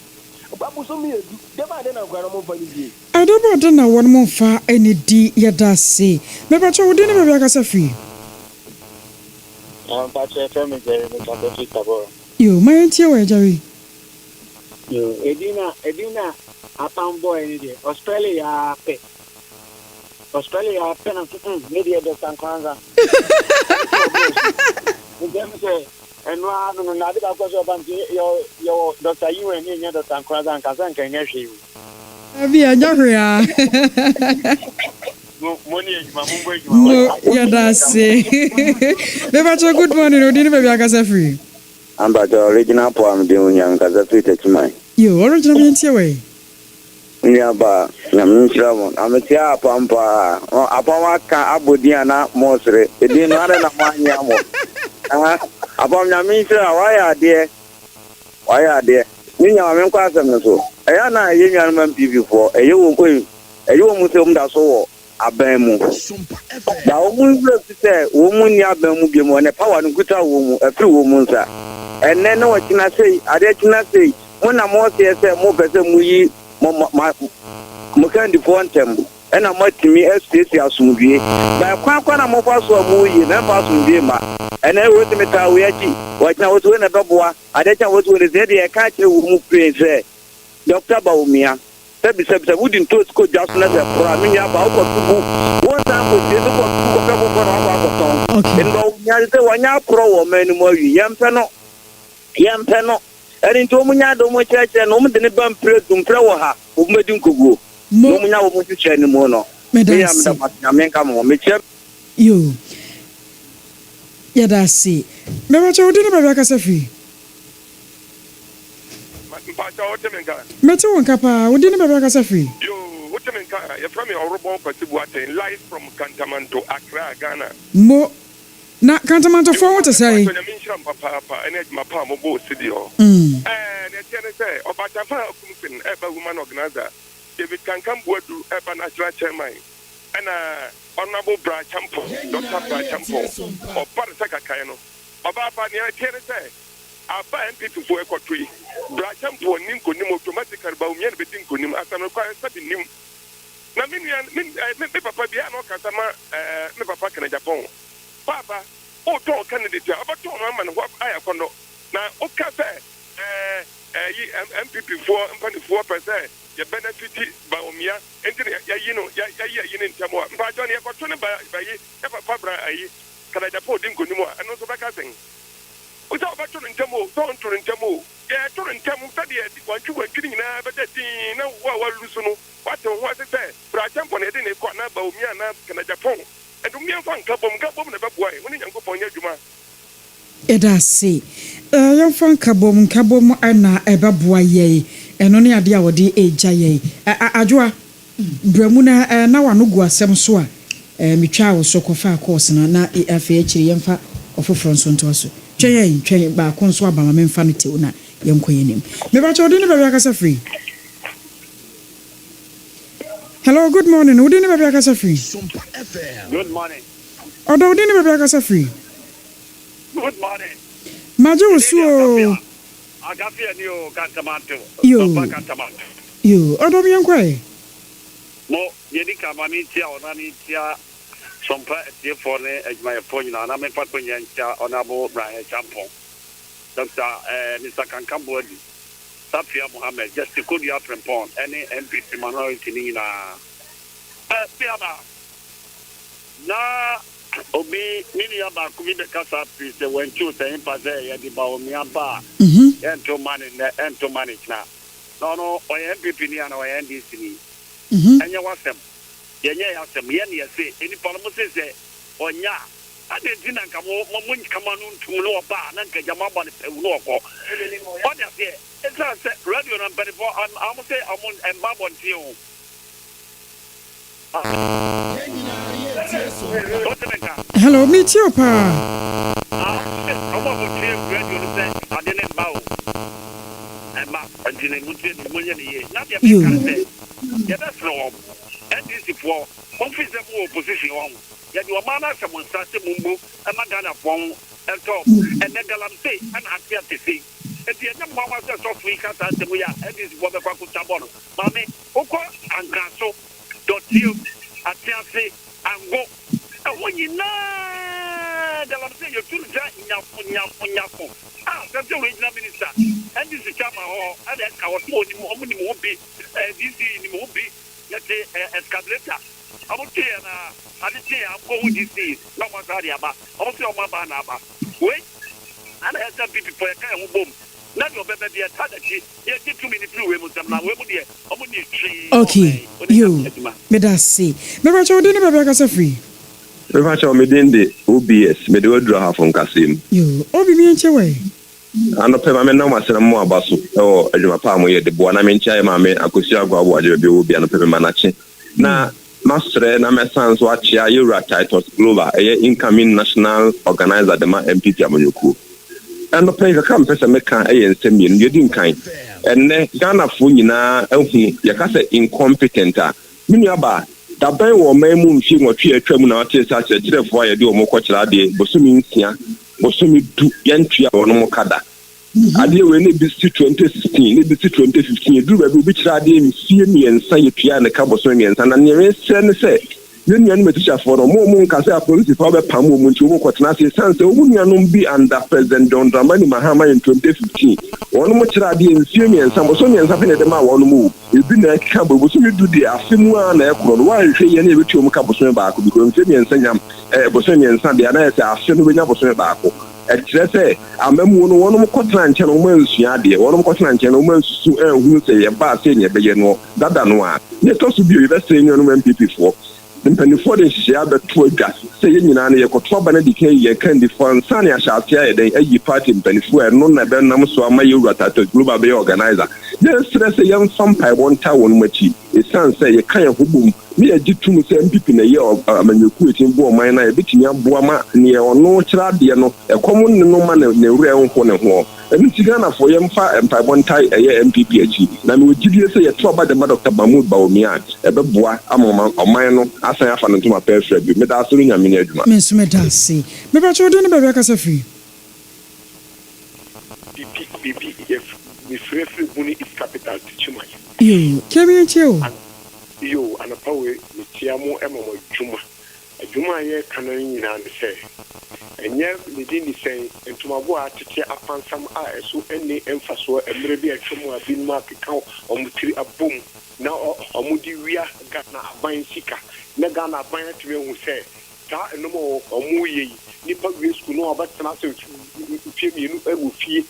E: babu so mi edu de ba de na kura no mo fa ni die
B: adaba de na won mo fa eni di yada se me ba cho odi ne be aka sa free
E: pa che femi je me ka de tabo
B: yo ma entie we jari
E: yo edina apam boy ni de Australia pe na media de San Kwanza ndem se enwa no na de ka ko so ban yo Dr. Iwe ni nya de San Kwanza kan san kan nya hwe
B: abi anya hwe a
E: money ejuma mumbo ejuma
B: ya da se me ba cho good morning odi ne be aka sa free
F: amba the original poem de unya kaza tweet chimai
B: yo original be ntie we
F: nya ba na mnchira mo ametia apampa apama ka abodia na mosre edi no are na manya mo apam nya mnchira waya de nya ma menkwa asem no so eya na ye nya no MPP for eye wo mu se um da so wo aban mu da wo mu se wo mu ni aban mu bi mu ne power no kuta wo mu afiri wo mu nsa enne na wakina sei ade kina sei mona mo se mo pese mu yi mo kan di fontem ena matimi SPC asumdue ba kwa na mo fa so mu yi na fa asumdue ma ena wo te meta wo yachi wakina wo to na doboa ade cha wo to ne ze de ka kire wo mu prince Dr. Baumia sebi wudin to ko jasu na se pro amenya ba ko tubu won ta ko je ko na ba ko ton en ba nya se wanya pro wo menu mo wi yempe no erin to munya do mo cheche no mo de ne ban pre wo ha o medin kogo no munya wo mo cheche ni mo no me am da ma ka mo me che
B: yo ya da si me ba cho odi ne ba ka sa fi
G: Mpacha otemenka.
B: Mete wonka pa, odi ne baba kasa free.
G: Yo, otemenka, you from me Orobon Kwasibuate live from Kantamanto, Accra, Ghana.
B: Mo na Kantamanto for what to say?
G: So na minshira papa, ene mapa mo bo studio. Ne tiene say, obacha fa kumfin eba woman organizer. David Kankambuadu eba national chairman. Honorable Brachampo, Dr. Brachampo, or Parasaka Kayano. Oba ne tiene say. Aba MPP for Ekotri, Bracham for Nimko Nim automatically about me and Betinko Nim as an required study Nim. Naminian, me Papa Biano Casama, me Papa Can Japan. Papa, o to candidate abato man ho aya kono na o ka say MPP for percent ye benefit ba omia enti ya yi no ya yi ne ntamo mpa jo ne ko to ne ba yi e papa bra ayi kana japo di nkonimu a no so ba ka sen o ta ba to ntamo to ntamo ya to ntamo ta de wantwi nyina ba da tin na wa lusu no wa te ho ase say bra champo ne de ne ko na ba omia na kana japo and me fan kabom na ba boy woni nyankopon nya dwuma
B: edase yan fan kabom ana eba boa ye eno ne ade a wode eja ye adwoa bramu na wa no gu asem so a metwa wo so kofa course na afa akiri yemfa ofoforo nso nto so twen ba ko nso aba ma memfa no tew na yenkoye nim me ba cha ode ne ba akasa free. Hello, good morning. Who didn't have a free?
H: Good morning.
B: Although didn't have a free.
H: Good morning.
B: Majo so
H: I got a new Cantamato.
B: You, although young quay.
H: Mo, Yedika Manitia or Nanitia, SOMPA for my opinion, and I'm a Papunya honorable Brian Champon. Dr. Mr. Kankambodi. Safia Mohammed, just to could you up upon any MPP minority in Piaba. Na Obi Miniaba could be the Casa piece when choose the Impase and the Baomiamba and to manage now. No, or MPP and or NDC. And you want them. Yenya them, Yenya say, any Parliament say, or ya. I didn't come on to lower bar, Nanka Yamaba, local. What is it? It's a radio number 4. I'm say I'm on and Babon to you.
B: Hello, meet you, pa.
H: I want to tell radio say I didn't bow. And I didn't million. Not yet. Yeah, that's wrong. And this is for officer position on. Yet your man someone started Mumbu, and Magana Pong, and top, and then Galamse, and I fear to see. And the other mama says, "Of we can't answer we are." And this is what the Pakutabon, Mammy, Oko, and Gaso, .you, Atiasi, and go. And when you know, Galamse, you're too Yapo. Ah, that's the original minister. And this is Chama, and then our phone won't be, this is won't be, let's say, escalator. I would say, I didn't say I'm going to see no one's Ariaba, also my banaba. Wait, and I had some people for a kind of boom. Not your baby, a target. You get 2 minutes through with them now.
B: Okay, you, but I see. Never told you never got a free.
I: Never told me the OBS, me do draw from Kasim. You, Obi me in way. And the payment no matter more about or Ajuma the Buanamincha, Mammy, AKOSUA AGYEIWAA will be an payment. Now, Master na my sons watch ya ACCRA titles global incoming national organizer the MPP Amonyoku. And the place come person make can send me you didn't kind. And Ghana fu nyina ehu ya ka say incompetent a. Miniaba da ban wo man mu mfi nwotwe atwam na ate sa kyerefo ya de o mokɔkyera de bosomi nsia bosomi du yantua wono mokada. Ade we ne bi 2016 ne bi 2015 du ba bi bi kyerɛ ade mfie miensa yetua ne ka bosomi miensa na ne resɛ ne sɛ Union Metisha for a moment, Casa police power Pam woman to work at Sans, Union be under President Don Dramani Mahama in 2015. One much radi in Sumi and some Bosonians happened at the Ma one move. It's been a cabo, but you do the Afimua and Ekron. Why you say any to Caboson back because Sumi and Sanyam, Bosonian Sunday, and I say, I've seen with Naboson back. Say, I'm one of Cotland channel months, Yadia, one of Cotland channel months to earn who say a bar senior, but you know, that don't know. Let us be the same MPP for. Before they share the two gas, saying in an ecotroba decay, you can define Sanya Shatia, a party in Penifua, non Namusua Mayurata, global bay organizer. Then stress a young SOMPA 106.5. It sounds say a kind of boom. Me a G2 MPP in a year of Manuku in Boamina, a bit near Boama, near or no Chadiano, a common no man in the real one. And Tigana for Yamfa and Pibontai a year MPPH. Now we would give you say a trouble the Dr. Mahmoud Baumia, a Beboa, Amoma, or Mino, as I have to my parish, with Assuring a minute.
B: Miss Medasi, maybe I told you never got a free.
G: If Miss Referee Money is capital to Chuma.
B: You, carry it you.
G: You and a power with Tiamo Emo Chuma. adwuma ye kan nyina ne se enye ne din ni sen entumabo atete apansam a eso ene emfaso emre bi atwom abi no akeka omutiri abom na omudi wia Ghana aban sika na Ghana aban atwe hu se ta enomo omuye nipa wi school no abatena se fie mienu ewu fie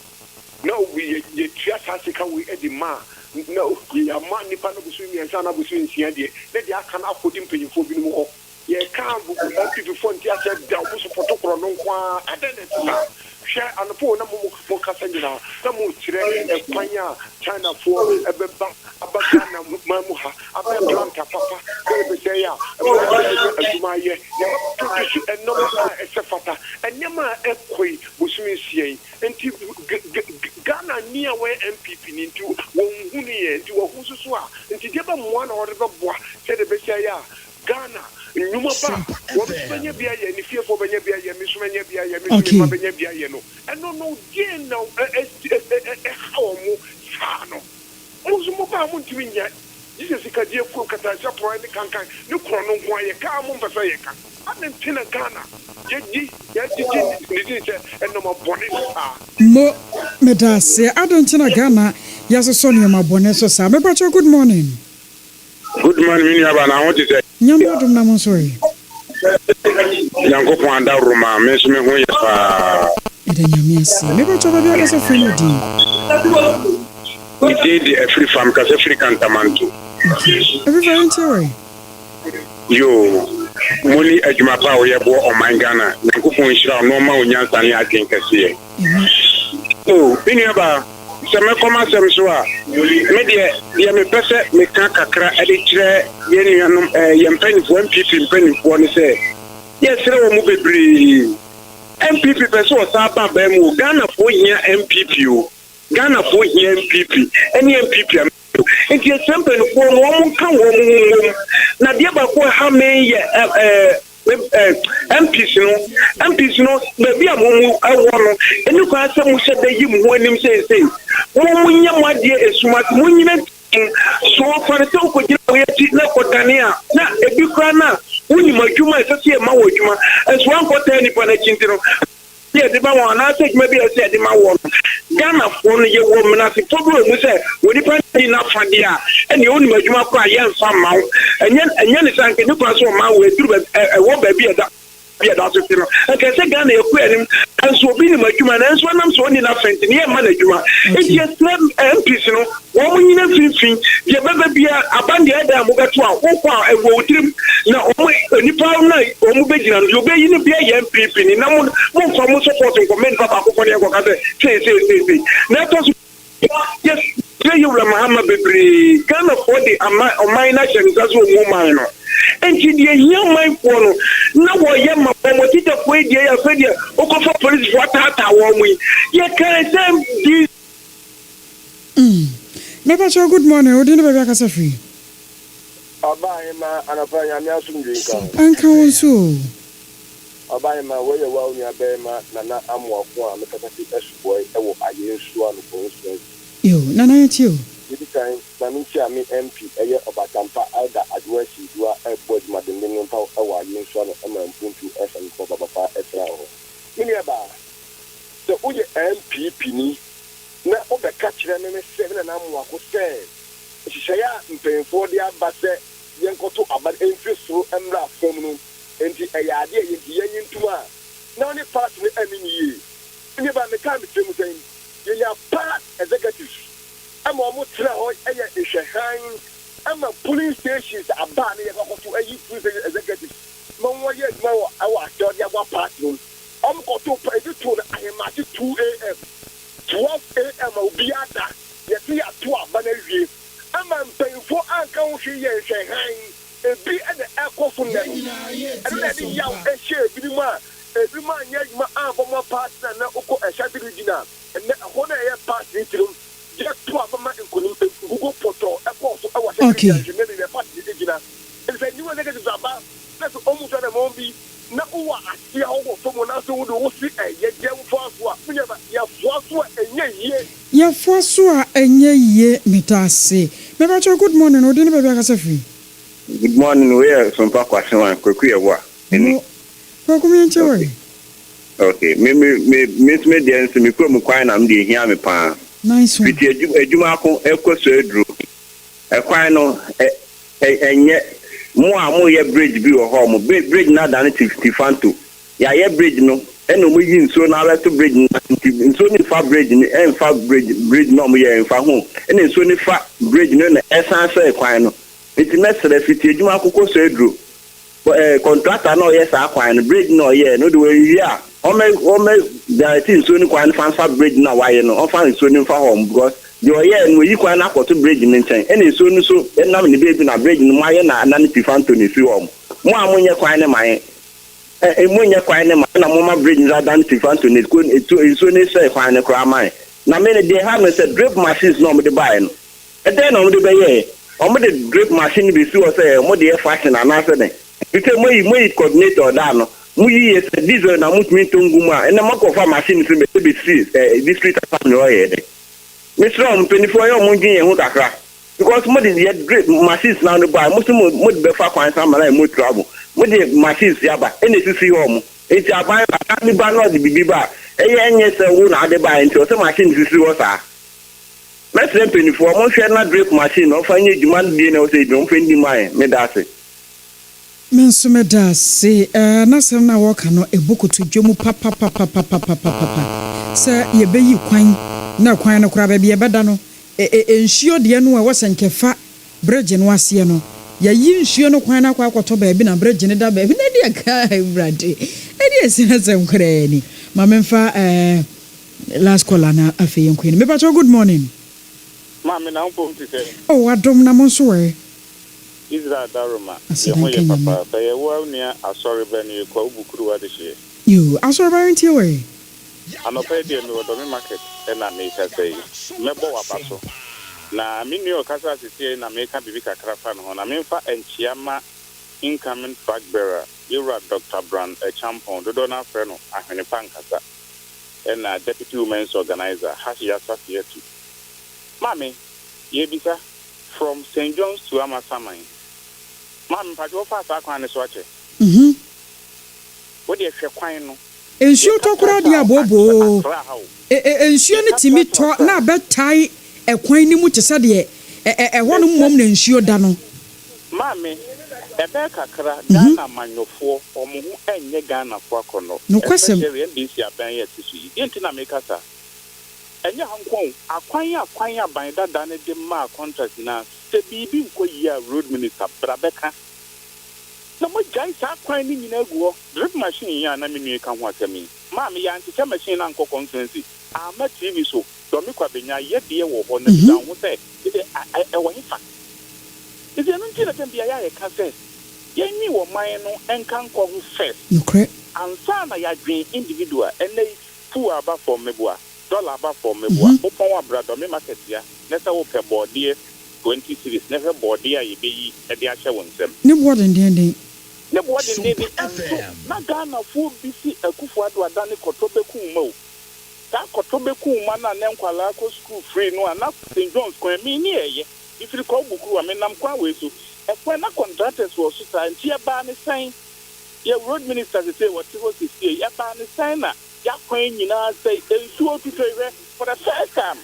G: na we ye tia sika we edima na ya ma nipa no busu mi ansa na busu nsia de na de aka na akodi mpanyimfo bi no ho ye kan bu active font ya se da busu protocol no kwa adene ta hwe anopo na mo kasa nyina na mo kire kwanya China for ebeba abaka na mamu ha abeba papa be say ya aduma ye ya produce enoma esefata enyama ekoi busu nsia enti Ghana near where MPP need to one into a Hususua, and to give them one or the bois, said the Bessaya, Ghana, Numaba, what Benabia, and if you're for Benabia, Miss Benabia, Miss Benabia, and no, Jen, no, how Sano. Also, Mobile Muntinia, this is a Kadia Kokata, Japra, and the Kankan, no chrono, why a car, Mumbasayaka. I'm in Tina Ghana. And no more bonnet.
B: Mo medase adonchina Ghana yaso sonia maboneso sa mepacho good morning.
J: Good morning Miniaba na want to say.
B: Nyambo dum na monsori.
J: Yango panda ruma meso me ho ya.
B: Ede nyamiasi. Mepacho ba bia kasa free di.
J: We did a free farm kasa free kantamantu.
B: Every volunteer.
J: Yo Moli adwumapa wo yebo o man Ghana Nyankopon nhira no ma onyansa ne akenkase oh Miniaba se me koma sem so a me de me pese me ka kakra ade kire ye ne yanom yempanifo MPP mpanifo ne se ye sere wo mu bebre MPP pese o sa ba ba mu Ghana fo hia MPP o Ghana fo hia MPP ene MPP If you sample for one can na dia ba ko ha me ye MPs no be a mumu awo no eni ko asem hye da yi mu anim sei wo munya made esuma munyina so for to ko gina we ti na ko dania na ebi kra na woni madwuma esese ma wo dwuma enso an ko ta ni pa na chintiro yeah, the man I take maybe I said the man won Ghana for ye woman as a problem we say we depend enough for there and you only majuma cry yan some mouth and yen is an new person man we through a what baby that I can say Ghana you and so being majuma and so I'm so enough friend near management it's just MPs you know one in a fin ye baby abandi ada mo gato a wo kwa e wo trim na o nipa na o mu begina you be yin bia ye MPP ni na mo fa mo support comment papa ko ne ko ka say na to yes say you Muhammad Bibri can afford the minor changes as wo man no enti de here my phone na wo ye ma mo ti de ko de ya fe de o ko for police what wo mu ye can say
B: Mepacho good morning. Odi ne bebe akasa free.
E: Obaye ma anapa nyame asumdwe nka.
B: Anka wonso.
E: Obaye ma we ye wa onya be ma na amoafo a mekata ti esuboy e wo ayensu anu ko nso.
B: Yo, nana yeti yo.
E: Idi kan na mi chia mi MP eye obatampa ada ADWOA sidua e board madende npa e wo ayensu anu e ma mpuntu FM ko baba etra ho. Mini eba. So uye MPP ni na obeka kire me se na amoafo se hyehyɛ mpemfo de abase yenkoto abad enfisoro emra fom no enti ɛyade yenyin ntuma na oni part ne aminiye ni ba me kan bitem sen yenya part executives ama omo tra ho ɛyɛ ehwɛhan ama police stations aba ne yekoto ayi police executives no wo ye ma wo awa de agba part no omkoto pa editu na ahemati 2 am 12 am obiada yeti ato aba na wie ama mpemfo anka wo hwe ye hwehan ebi ene ekofo na ene de yaw ehye ebi ma nyajma aboma partner na uko ehya digina ene ho na ye partner tirum je to abama nkonim gugu poto ekofo ewa se ne ne partner digina ene ni wo ne ke zaba na so omu so na mombi na uwa asia wo fomo na so wo si eye je wo aso a munya ba ya fo aso enye ye
B: ya fo aso a enye ye metase mebacho good morning odi ne bebe akasa free.
J: Good morning we are SOMPA 106.5 kwaku yewa
I: Okay, me dance me come kwan na me hia me pa.
B: Nice one.
I: Fiti adwuma ko ekoso edru. Ekwan no enye mo ye bridge bi wo ho mo bridge na da 60 fanto. Ya ye bridge no eno mo yi nso na ala to bridge nso ni fa bridge ni fa bridge no mo ye fa ho. Eno nso ni fa bridge no na esan so ekwan no. Iti mesere fiti adwuma ko so edru. Contractor no yes akwan bridge no ye no the way here ome the thing so ni kwan fanfa bridge na why no on fan so ni fa home because the ye no yi kwan akoto bridge ni nchen ene so ni so enam ni be na bridge no maye na anani pifanto ni fi home mo amunye kwan ne maye munye kwan ne maye na mo ma bridge na dan pifanto ni ko so ni say kwan ne kra maye na me dey have me say drip machines no mo dey buy no e dey no mo dey be ye o mo dey drip machine bi si o say mo dey fashion anase den because moi coordinator da no muyi yes diesel na mutumi tonguma ena makofa machine so be district family oye de Mr. 24 yo munjin ye hu kakra because mo dey great machines na no buy mo be fa kwan sa mala mo travel mo dey machines ya ba ena sisi ho mo enti aban ni ba no de bibi ba eye enye se wo na de ba enti o se machine sisi wo sa Mr. 24 mo hwe na drip machine o fa nye demand die na o se dum fe ndi mai me da se
B: Mensumeda se nasem na woka no ebokoto dwemu papa se ye beyi kwan na kwan no kura ba bi ebeda no enhio de no a wosenkefa bridge no ase no ya yi nhio no kwan na kwa akoto ba bi na bridge ne da ba bi na de ka brade e de sinasem kura ni ma memfa last call na afi yenkwen me pacho good morning
K: ma me na unpo ntise
B: oh adom na mo so we
K: Israel Daruma, your papa, by a well near a sorry venue called Bukuru Adishie.
B: You, I saw very into way.
K: I'm a paid in the market, and I make her say, Mebo Abaso. Now, Minio Casa City and America Bibica Crafan on Aminfa and Chiama incoming flag bearer, you are Dr. Brand, a champion, the donor Freno, a Hanipancasa, and a deputy women's organizer, Hashia Safieti. Mammy, Yebisa, from St. John's to Amasamai. Mam, but your father can watch it. What do you feel quite no?
B: Ensure to crowd ya bobo. Ensure ni timi to na betai e kwan ni mu te se de e hono mom na ensure da no.
K: Mame, e be kakra Ghana manyofo omo hu enye Ghana fo akono.
B: No kwasem.
K: NDC aban ya tisu. Yenti na make asa. Enye hankon akwan aban dada ne de ma contract na se bibi nko yi a road minister brabeka na mo jai sa kwan ni nyina guo drip machine ya na menu ka ho atami ma me ya nti machine na nko consensus ama TV so do me kwa benya ye de wo ho na da ho se e wo hifa ide no nti na tambia ya ka se ye nyi wo man no enka nko ho first
B: okay
K: ansa na ya dwen individual ene fu aba for mebua dollar aba for mebua opon wa brado me market ya nesa wo pe body 20 series never body ya yebeyi e de ache wonsem
B: ne boden den
K: ne boden den na Ghana fu bisi akufo ado adane kotobeku mo ta kotobeku ma na ne nkwala ko school free no na St. John's kwa mi ni eye ifiri ko bukuru wa menam kwa weso e kwa na contractors wo so ta ntia ba ne san ye road minister say what was this year ya ba ne san na ya kwan nyina say ensu otutowe for the first time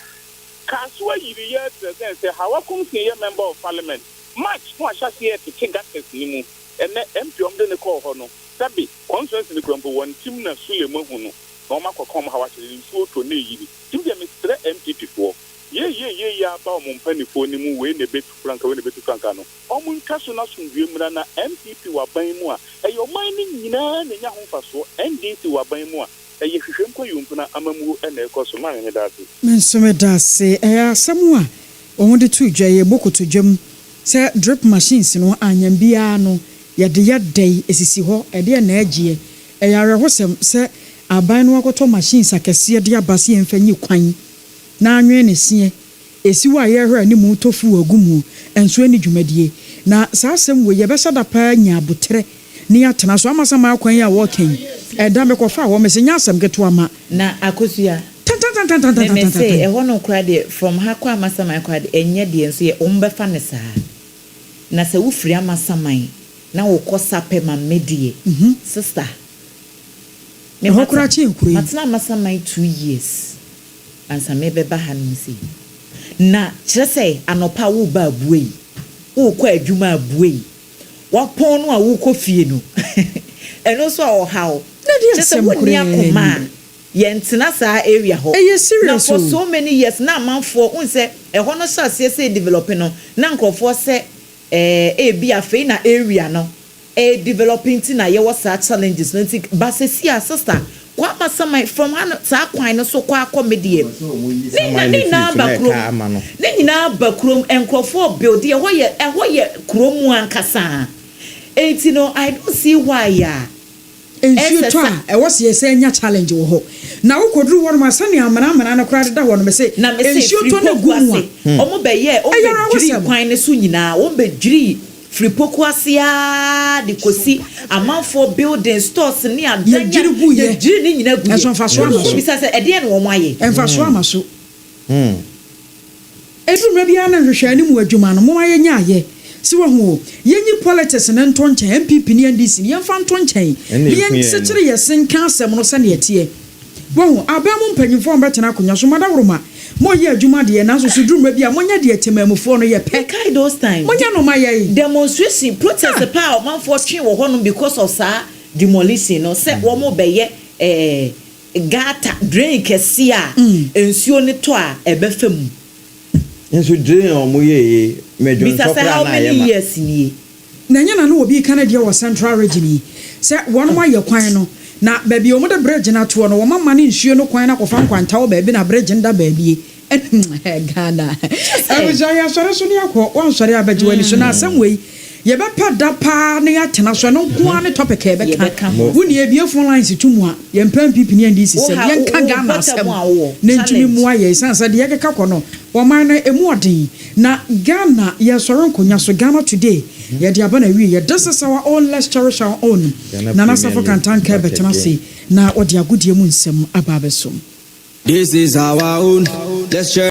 K: Kaswa yiri ye present say hawa kumsi ye member of parliament match no ashasi ye to king gatses ni mu ene MP omde ne ko ho no sabi conference ni krompo won tim na sule mu hu no no makokom hawa chiri so to na yiri tim de Mr. MPP fo ye ya ba o mpanifo ni mu we ne betu franka no o mu nkaso na sundue mura na MPP wa ban mu a e yo man ni nyina na nya ho faso NDC wa ban mu a eye hwehwem ko yumpuna amamu ene ekoso ma ne dase
B: mensomeda se asemu a ohunde tu dwa ye bokoto dwam se drip machines no anyambia no ye de yadai esisi ho e de na agie e yare hosem se aban no akoto machines akese de abase emfanyi kwan na anwe ne sie esiwa ye hwe ani mu tofu agumu enso ani dwumadie na saasem we ye besa da pa nya abotre ni atena so amasama akwan ya wo kan da me kofa wo me senya asem geto ama
C: na akosua me say e hono kra de from ha kwa amasama kra de enye de enso ye ombefa ne saa na se wo firi amasama na wo kosape ma medie sister
B: me hokura chi nkuri
C: matna masa my 2 years ansa me beba hanum si na kire say anopa wo ba abuei wo kwa adwuma abuei wapon no a wo kɔ fie no eno so a how
B: na dia
C: woni akoma yentena saa area ho
B: serious
C: for so many years na manfo unse ɛhɔ no so asese develop no na nkrofo se bi afei na area no developing ti na ye was challenges no think basesi a sister kwa masama from saa kwan no so kwa comedy ni na bakrom nkrofo build ɛhɔ ye kromu ankasa enti no I don't see why ya
B: ensuo to a was ye say nya challenge wo ho na wo koduru wo ma sane amana na kra da wo no me say ensuo to na gumu
C: omo be ye o be jiri kwan ne so nyina o be jiri free poku asia de kosi amanfo building stores ni adanya jiri ni nyina gu
B: enso fa so amaso
C: bisa say ede ne wo mo aye
B: enfa so amaso edu mra bia na hwehwe ani mu adwuma no mo aye nya aye si wo ho yenyi politics na ntonchen MPP ni NDC ni yemfa ntonchen yen sekire yesen kan asem no se na yetie wo ho abamu mpanyimfo mbetena akonya so madawroma mo ye adwuma de na so suduruma bia mo nya de temamufo no ye pe
C: kai those time
B: mo nya no maye
C: demonstration protest power man for twen wo ho no because of sa demolition no se wo mo be ye gata drain kesi a ensuo ne to a ebefam
D: enso drain omo ye medjo so pra na ye ma
C: yes ni
B: na nya na no obi Canada wo Central region se won ma ye kwan no na baby omo de bridge na to no wo mama ne nsuo no kwan na kofa nkwanta wo baby na bridge nda baby Ghana ya sore so ne akọ won sore abaji wani so na asem wei ye be pada pa ne atena so no kwa ne topic e be ka woni e bie phone lines tumu a ye mpam pipi ne ndisi se ye nka Ghana asem ne ntumi mu aye sansa de ye keka kọ no wo man na emu odin na Ghana ye sore nkonya so Ghana today ye de abana wi ye this is our own, let's cherish our own na na safo kan tanka be tena se na odi agodie mu nsem ababesom.
L: This is our own, let's share.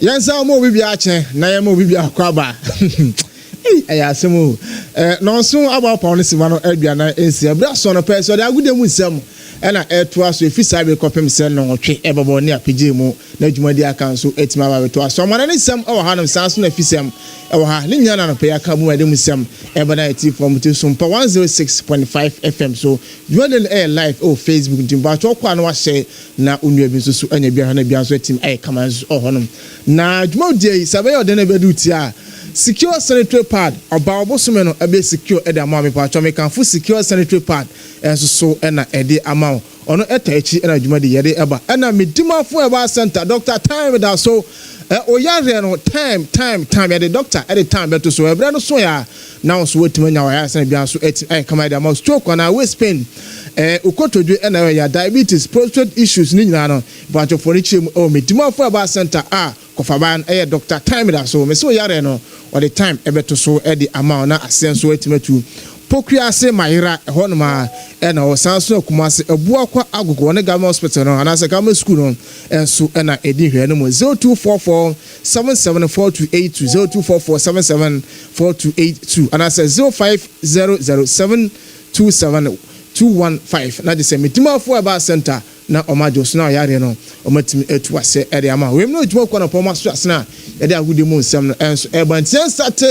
M: Yansa mo bibi ache na ye mo bibi akwaba aya semo no so aba pa no sima no aduana ensi abra so no pe so de agude mu nsam na eto aso efisa be kopem se no otwe ebabo ne apije mu na adwumadi aka so etima ba beto aso mana ne nsam e wo ha no sanso na efisam e wo ha ne nyana no pe aka mu ade mu nsam e bana eti from to SOMPA 106.5 FM so you are live Facebook ntimba to kwa no wa share na onua bi so anya bia na bia so etim ai kama so honom na adwumadi sabe yo de na bedu ti a secure sanitary pad oba obosome no ebe secure e da ma me pa cho me kan fu secure sanitary pad enso so e na e de ama ono eta echi e na adwuma de ye de eba e na medimafo eba center Dr. Time da so oyare no time ya the doctor at the time beto so ebra no so ya now so wetima nya wa ya san bia so come da ma stroke on our waist pain ukotodwe na ya diabetes prostate issues ni nyina no but for ni chem medimafo eba center kofaban Dr. Time da so me so yare no all the time ebeto so the amount na asen so wetima tu Pokriase Mayra honma na o sanso akumase abua kwa agogo ne Gama hospital no anase Gama school no enso na edi hwe no 0244 774282 0244 774282 anase 0500727215 na de se mitimafo aba center na omajos na yare no omatimi etu ase ere ama we no ejuma kwa na poma so asena ede agudi mu nsem no enso ebantian start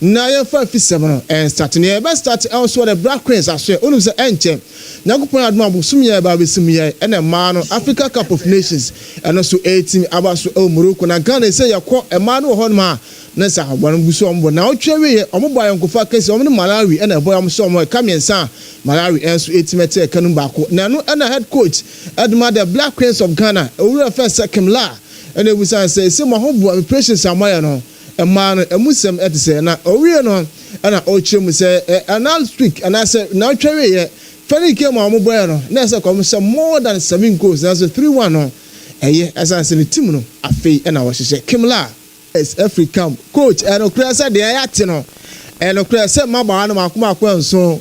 M: na ye fa fisem no en start ne be start also the black queens aso onu se enche nyakopon aduma bosum ye ba besim ye ene ma no Africa Cup of Nations eno so 18 abaso Morocco na Ghana se yakọ ema no ho ma na sa agban buso ombo na otwewe ye omobo ayankofa kesi omne Malawi ene boy am so omo kamiensa Malawi enso 18 mete kanu bako na no ena head coach aduma the black queens of Ghana owura first second la ene busan se mo ho bo precious amoya no man emusem etise na owie no na ochemu se anal streak and say na twawe ye fani ke mo amoboy no na say come say more than 7 goals na so 3-1 no as the team no afei na wo hye Kimla is African coach and okra say de ayate no and okra say maba no makoma akwanso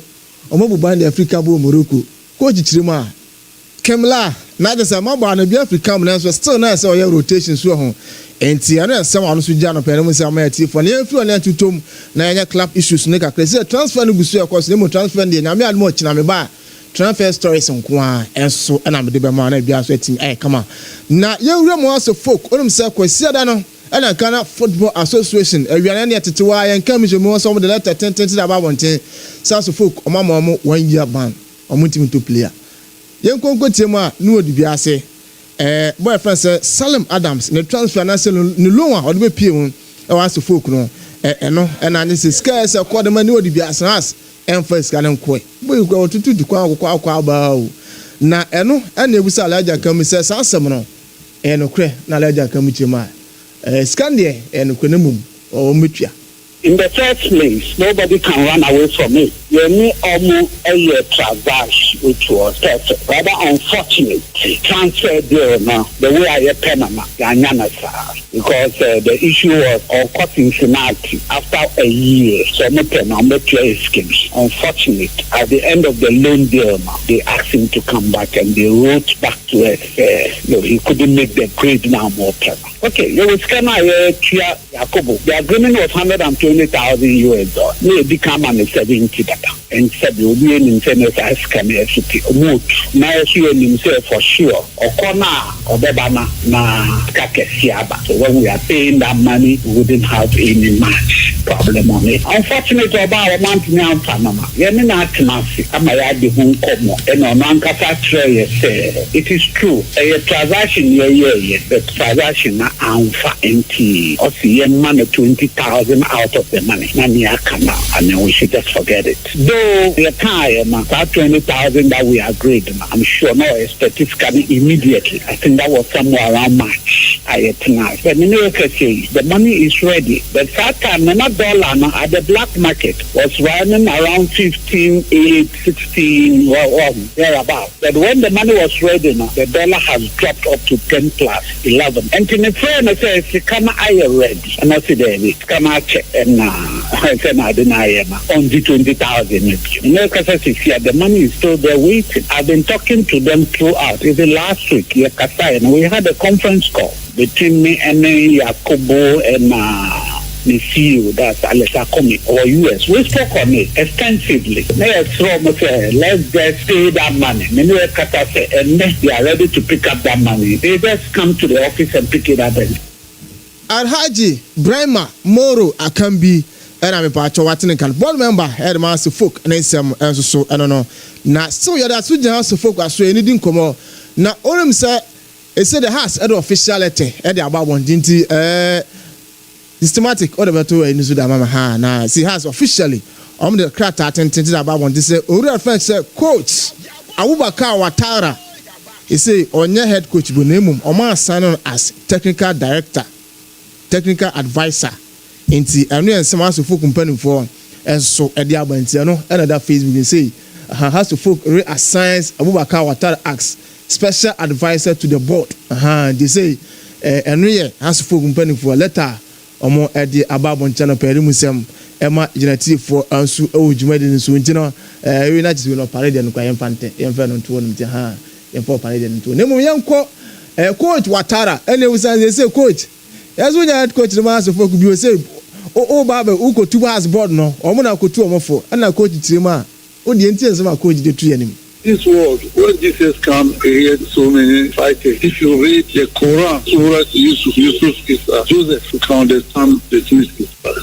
M: omobuban the African bo Morocco coach chirima Kimla na de say maba no bi African na so still na say o rotation so ho enti ana sama no so gya no pere mo say amati for na efi on tutom na anya club issues ne kakra say transfer no gusu e course ne mo transfer de na me admo china me ba transfer stories nko a enso na me de be ma na bia so eti kama na ye wura mo aso folk onum say kwasi ada no ana Ghana Football Association awiana ne tetewa ye nka mi so mo so mo de letter 10 da ba bonten so folk o ma mo 1 year ban o mo team to player ye nkonko tie mo a no odi bia ase boyfriend say Salim Adams ne transfer na say no loan a odi be pie won e wa so folk no no na ne say sky say call dem ni odi bia as first kan nko boy ko tutu di kwa ba o na eno na ebusa alaja kam say sansem no no kre na alaja kam chima skandie no kre mum o metua.
K: In the first place, nobody can run away from it. You need almost a year traverse, which was perfect. Rather unfortunate transfer deal now, the way I hear Panama, because the issue was of course infinity after a year. So Panama schemes. Unfortunate. At the end of the loan deal now, they asked him to come back and they wrote back to us. He couldn't make the grade now more Panama. Okay, you will scan Yakobo. The agreement was $120,000. Maybe come on 70 data. And said you will be in Senate as can city. Now you himself for sure. Or corner or Bebana na Kakesiaba. So when we are paying that money, we wouldn't have any much problem on it. Unfortunately, about a month now, Panama. Yemina Timasi, Amayadi Hong Komo, and on Ankasa say it is true. A transaction, the transaction Anfa NT or see money 20,000 out of the money. And then we should just forget it. Though the time that 20,000 that we agreed, I'm sure no statistically immediately. I think that was somewhere around March. But the money is ready. But that time dollar at the black market was running around 15, 8, 16, thereabout. But when the money was ready now, the dollar has dropped up to 10 plus 11. And in the fairness, says, come I ready. And I said, come I check and I said, I deny on the 20,000. The money is still there waiting. I've been talking to them throughout. Even last week, we had a conference call between me and Yakobo and the CEO, that's Alessa Komi, or US. We spoke on it extensively. Let's just pay that money. And they are ready to pick up that money. They just come to the office and pick it up.
M: Alhaji Brema Moro Akambi and I'm a part of Watinikan board member, Headmaster Folk, and some so I don't know. Now, so you're that Sweden House of Folk, I say anything come on. Now, all them say, it said the house at officiality, at the about one dinty, systematic order to a news that mama ha na she has officially the crack attended about one to say Ori friend say coach Abubakar Watara he say on your head coach Bunemu Oma sign on as technical director technical advisor into and some has to folk company for and so at the Abantiano another Facebook say has to folk reassigns Abubakar Watara acts special advisor to the board they say and has to folk company for a letter omo edi ababon channel perimusem ema generative for ansu ewujuma de nso ntino we na just we no parade no kwa yemfante yemfa no nto no mti ha yemfa parade no nto nemu yenko coach Watara ene we say coach yazo nya coach the master for ku bi o say o baba uko tuba has board no omo na ko tu omo for na coach tirima o de enti ensema coach de tu yanim.
N: This world, when Jesus come, create so many fighters. If you read the Quran, Surah Yusuf is Joseph, who can understand the things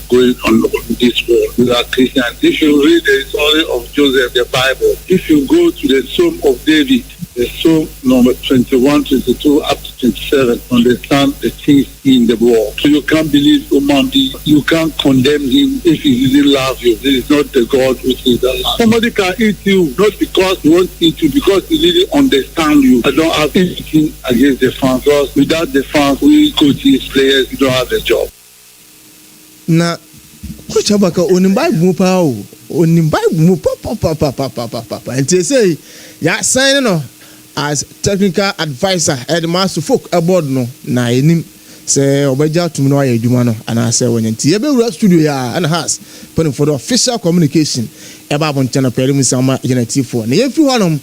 N: going on this world without Christians. If you read the story of Joseph, the Bible, if you go to the Psalm of David, the Psalm number 21, 22, up to 27, understand the things in the world. So you can't believe human being. You can't condemn him if he didn't love you. This is not the God who is the love. Somebody can eat you, not because he wants to eat you, because he didn't understand you. I don't have anything against the fans. Because without the fans, we coaches, players, we don't have a job.
M: Now, Coach Abaka, onim Bible pa o. Onim Bible pa. And they say, yeah, sign no. As technical advisor at master folk aboard no na enim say obeja tum no aye adwuma no ana say wonyanti ye be studio ya and has putting for the official communication eba bon channel pere musama generative for na ye fi honom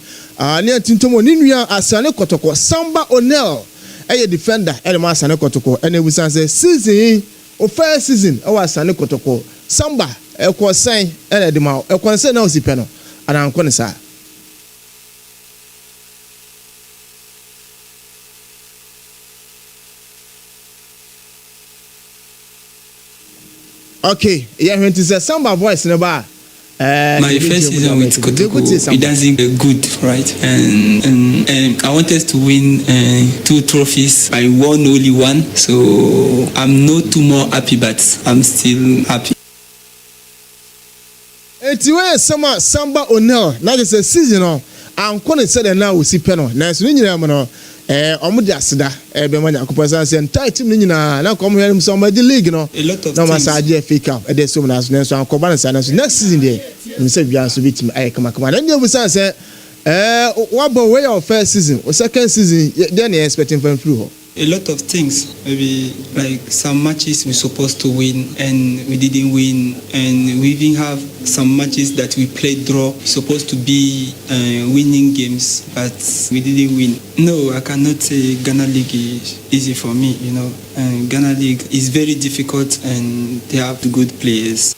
M: ne tintomo ni nua asane kotoko Samba O'Neil eye defender at master asane kotoko ene busan say season o first season o asane kotoko Samba e ko sen ene de ma e ko sen na osipe no ana anko ne sa. Okay, yeah, when it is Samba voice in the bar.
O: My first season with Kotoko, it doesn't get good, right? And I wanted to win 2 trophies. I won only 1, so I'm not too more happy, but I'm still happy.
M: It's where Samba O'Neil, now it's a season. I'm going to say that now we see penal. Now, so you omudia sida be manya kuposa say entire team ni na come here some the league no
O: a lot of
M: no massage FA Cup e dey so na so anko balance na so next season there we say bia so bit me kama then you say what about where your first season or second season then you expecting from through
O: a lot of things, maybe like some matches we're supposed to win and we didn't win, and we even have some matches that we played draw, supposed to be winning games, but we didn't win. No, I cannot say Ghana League is easy for me, you know. Ghana League is very difficult and they have good players.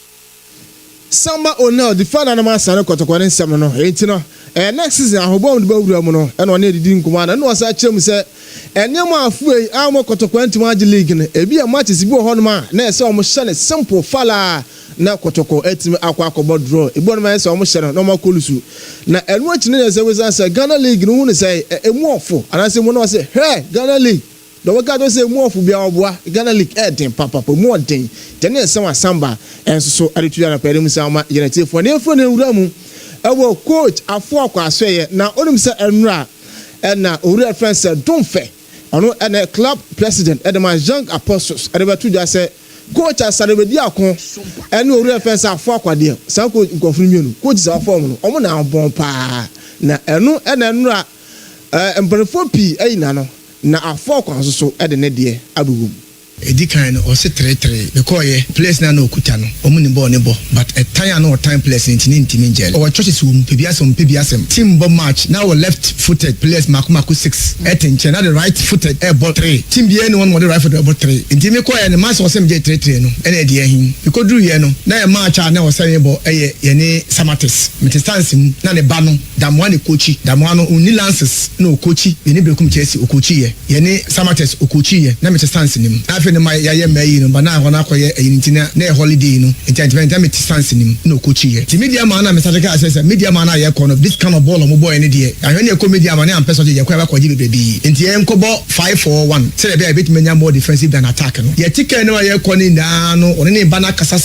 M: Samba O'Neil, the fan animal Sana Kotokwane Samano, next season I hope the Bogramono and on the Din Command and was actually say and no more free Almo Kotokwan to Magic League. A be a match is go Honma, next almost simple falla now Kotoko etim aqua draw. A bon man almost no more Kulusu. Now and watching as I was answer Ghana League, no one say a more for and I say one was say, hey, Ghana League. The worker say more for Biawa, Ghana League papa more thing. Then some Samba and so Aritua Perimusama Unity for near friend in Ramu. Our coach a 4 say now only say Enra and now real friends said don't fair. And a club president at my young apostles at about 2 just say coach as Salabediako and no real friends are 4 dear. Some coach confirm coach is our form on now bon pa na eno and Enra and Bonifopi nano. Na afọ so e de ne de abugum
P: edi kan no o se 3-3 because place na no okuta no o mu ni ball ne bo but a time na time place ntimi ngel o churches wo mpebiasem team bo match now left footed players makumako 6 etenche na the right footed ball 3 team bi any one the right footed ball 3 ntimi ko ye ne match o se mje 3-3 no e na de ahin because dru ye no na e match na o se bo ye ne Samates mitstance na ne ba no damwa ne coachi damwa no uni lances no coachi ye ne brekum chesi o coachi ye ne Samates o coachi ye na mitstance nim no my ya me no but na ho na akoye ayintina na holiday no entertainment me distance nim no coach here ti media man na me start ka say media man na ye kono this kind of ball mo boy ni de ahwe ne ko media man na am person je kwa ba kwaji bebebi enti ye nkobo 5-4-1 say be bit menya more defensive than attack no ye ticket no ye koni na no one ne ba na kasa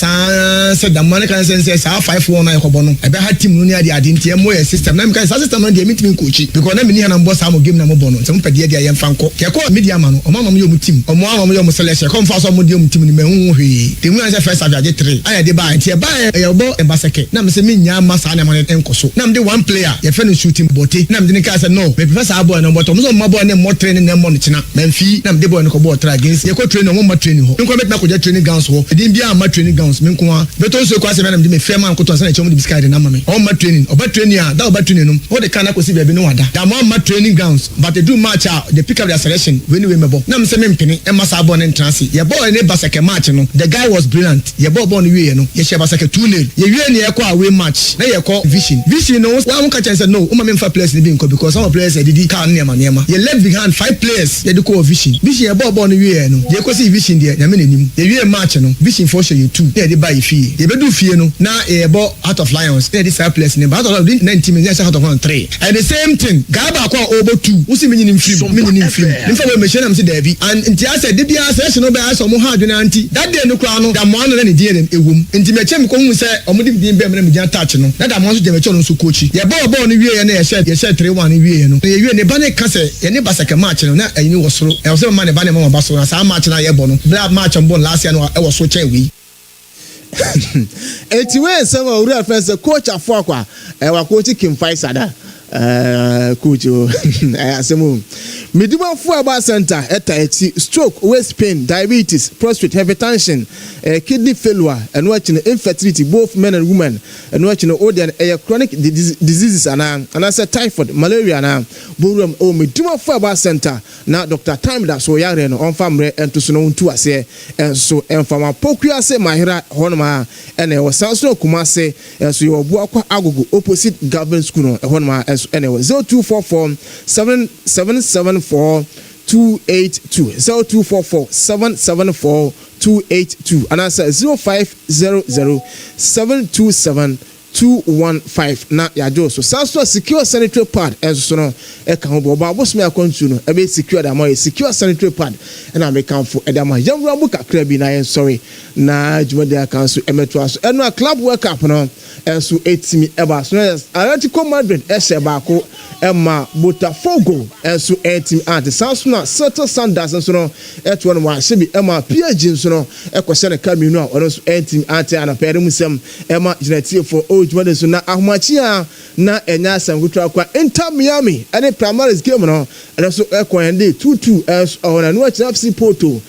P: say the man can say 5-4-1 ye kobo no e be ha team no ni ade enti ye mo ye system na me ka system no de meet me coach because na me ni na mbo sa mo game na mo bono se mo pede de ye mfanko ye ko media man no o mama mo yo mu team o mo mama yo mu selection come fa so mo de mu team ni me hu hwe the mu say first average 3 aya de ba enti e ba ye bo e ba seke na me se me nya ma sa na mo enkoso na me de one player ye fe no shooting bote na me de ka say no me prefer sa boy no but mo so mo boy ne mo training na mo no china memfi na me de boy no ko boy try against ye ko training mo ma training ho nko bet na ko je training grounds ho e din bia ma training grounds me nko a beto so ko say na me de me fe man ko to say na chemo de biscuit na ma me o ma training o ba training a da o ba training no o de kana ko si bia bi no wada da mo ma training grounds but they do match out they pick up their selection when we mebo na me say me mpini e ma sa boy ne trance ye boy ne basake match no the guy was brilliant ye boy born we no ye she basake 2-0 ye wie ne ye ko away match na ye ko vision no wa mo ka chance no o ma me fa players ni bi nko because some players they did can near ye left behind 5 players ye do ko vision ye boy born we no ye ko see vision there na me nanim ye wie match no vision for show you 2 ye dey buy fee ye be do fee no na ye boy out of lions ye dey 5 players ni but out of 19 minutes out of 3 and the same thing gaba ko obo 2 usi me nyinim film nfa we me share na me say David and nti I said dey bia selection no be aso mo ha adwena anti that day no kra no da mo ano na ne die ewum nti me chem ko hu say omo di be me na me jan touch no na da mo so je me cho no so coach ye ball no wie ye na ye share 3-1 ni wie no ye wie ne ba ne ka say ye ne basaka match no na ayi ni wosoro e so ma ne ba ne ma ba so na sa match na ye bo no black match on bon last year no e woso chen wi
M: eti we say we uri afense coach afọ akwa e wa coach Kim Faisada coach asemu Medical Football Center eti stroke, waist pain, diabetes, prostate, hypertension, kidney failure, and watching infertility, both men and women, and watching all the chronic diseases and I said typhoid, malaria and borum o Medical Football Center. Now Dr. Time that so young on family and to soon to us and so and from a pokria say my hera honma and it was Sanso Kumase and so your Buakwa Agogo opposite government school honma and it was 0244 777 282 0244 774 282 and I said 0500 727 215 na yajo so Sanso secure sanitary pad enso no e kan ho ba boss me akontu no e be secure da mo secure sanitary pad and I make am for edama yamra bu kakra bi na sorry na jumade akanso emeto aso eno a club work up no enso etimi eba so Atletico Madrid e se ba ko Emma Botafogo enso etimi ante Sanso na Settle Sanders enso no eto no wa sebi Emma PSG enso no e kwese ne kaminu a ono so etimi ante ana pere musem Emma generative for Jumade so na ahmachia na enya asam gutwa kwa Inter Miami any primaries game no and so ekwende 2-2 on no FC Porto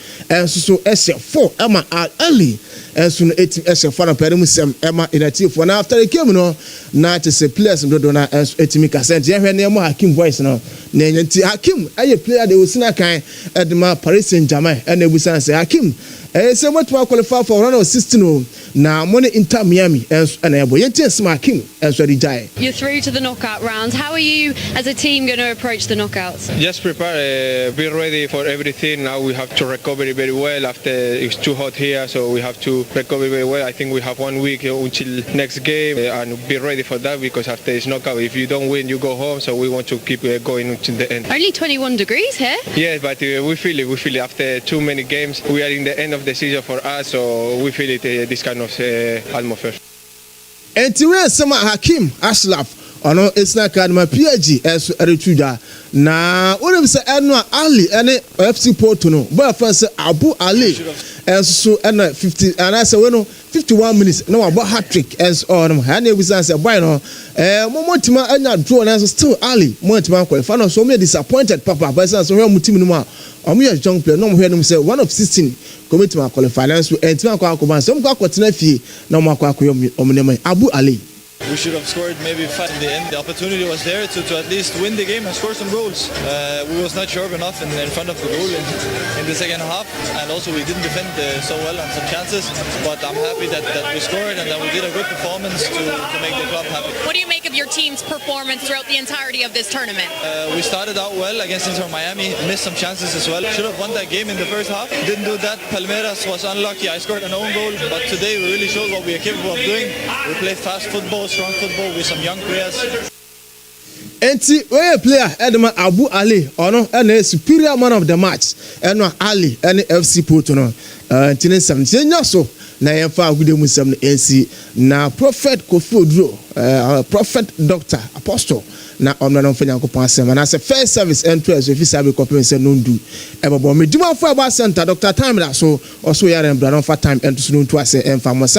M: so S4 Emma early so no 18 S4 na pere musem Emma inactive for na after the game no na to say players do na etimi kasent ye hwe na mo Hakim voice no na nti Hakim aye player de osina kan edma Paris Saint-Germain and ebusan say Hakim say what to qualify for round of 16 na money Inter Miami and ebo yete Hakim and so die.
Q: You're through to the knockout rounds. How are you as a team going to approach the knockouts?
R: Just prepare, be ready for everything. Now we have to recover very well after it's too hot here, so we have to recover very well. I think we have 1 week until next game and be ready for that because after it's knockout, if you don't win, you go home. So we want to keep going until the end.
Q: Only 21 degrees here?
R: Yes, but we feel it. We feel it after too many games. We are in the end of the season for us, so we feel it this kind of atmosphere.
M: And to where some Hakim Ashraf ono esna card ma PSG eso eretuda na wona bisa eno Ali ene FC Porto no boy France Abu Ali eso ena 50 and say we no 51 minutes no about hat-trick as on ha na bisa say boy no momotima anya draw na still Ali momotima qualify no so me disappointed papa but so we mutim no ma omo ye young player no mo hwe no say one of 16 committee ma qualify na so entima kwa akoma so mo kwa kwotena fie na mo akwa akoyo omo ne Abu Ali
S: We should have scored maybe 5 in the end. The opportunity was there to at least win the game and score some goals. We was not sharp enough in front of the goal in the second half, and also we didn't defend so well on some chances. But I'm happy that we scored and that we did a good performance to make the club happy.
T: What do you make of your team's performance throughout the entirety of this tournament?
S: We started out well against Inter Miami, missed some chances as well. Should have won that game in the first half. Didn't do that. Palmeiras was unlucky. I scored an own goal, but today we really showed what we are capable of doing. We played fast football, strong football with some young players.
M: Enti we player Edema Abu Ali ono ene superior man of the match eno Ali ene FC Porto no ntine 7 nyaso na yemfa agude musam no NC na prophet Kofi Oduro prophet doctor apostle na omna no fanya kopon asem na se first service entry so fi sabe kopon se no ndu ebobo medima fo aba center Dr. Time da so also yare mbra no fa time ento so no ntu ase emfa mo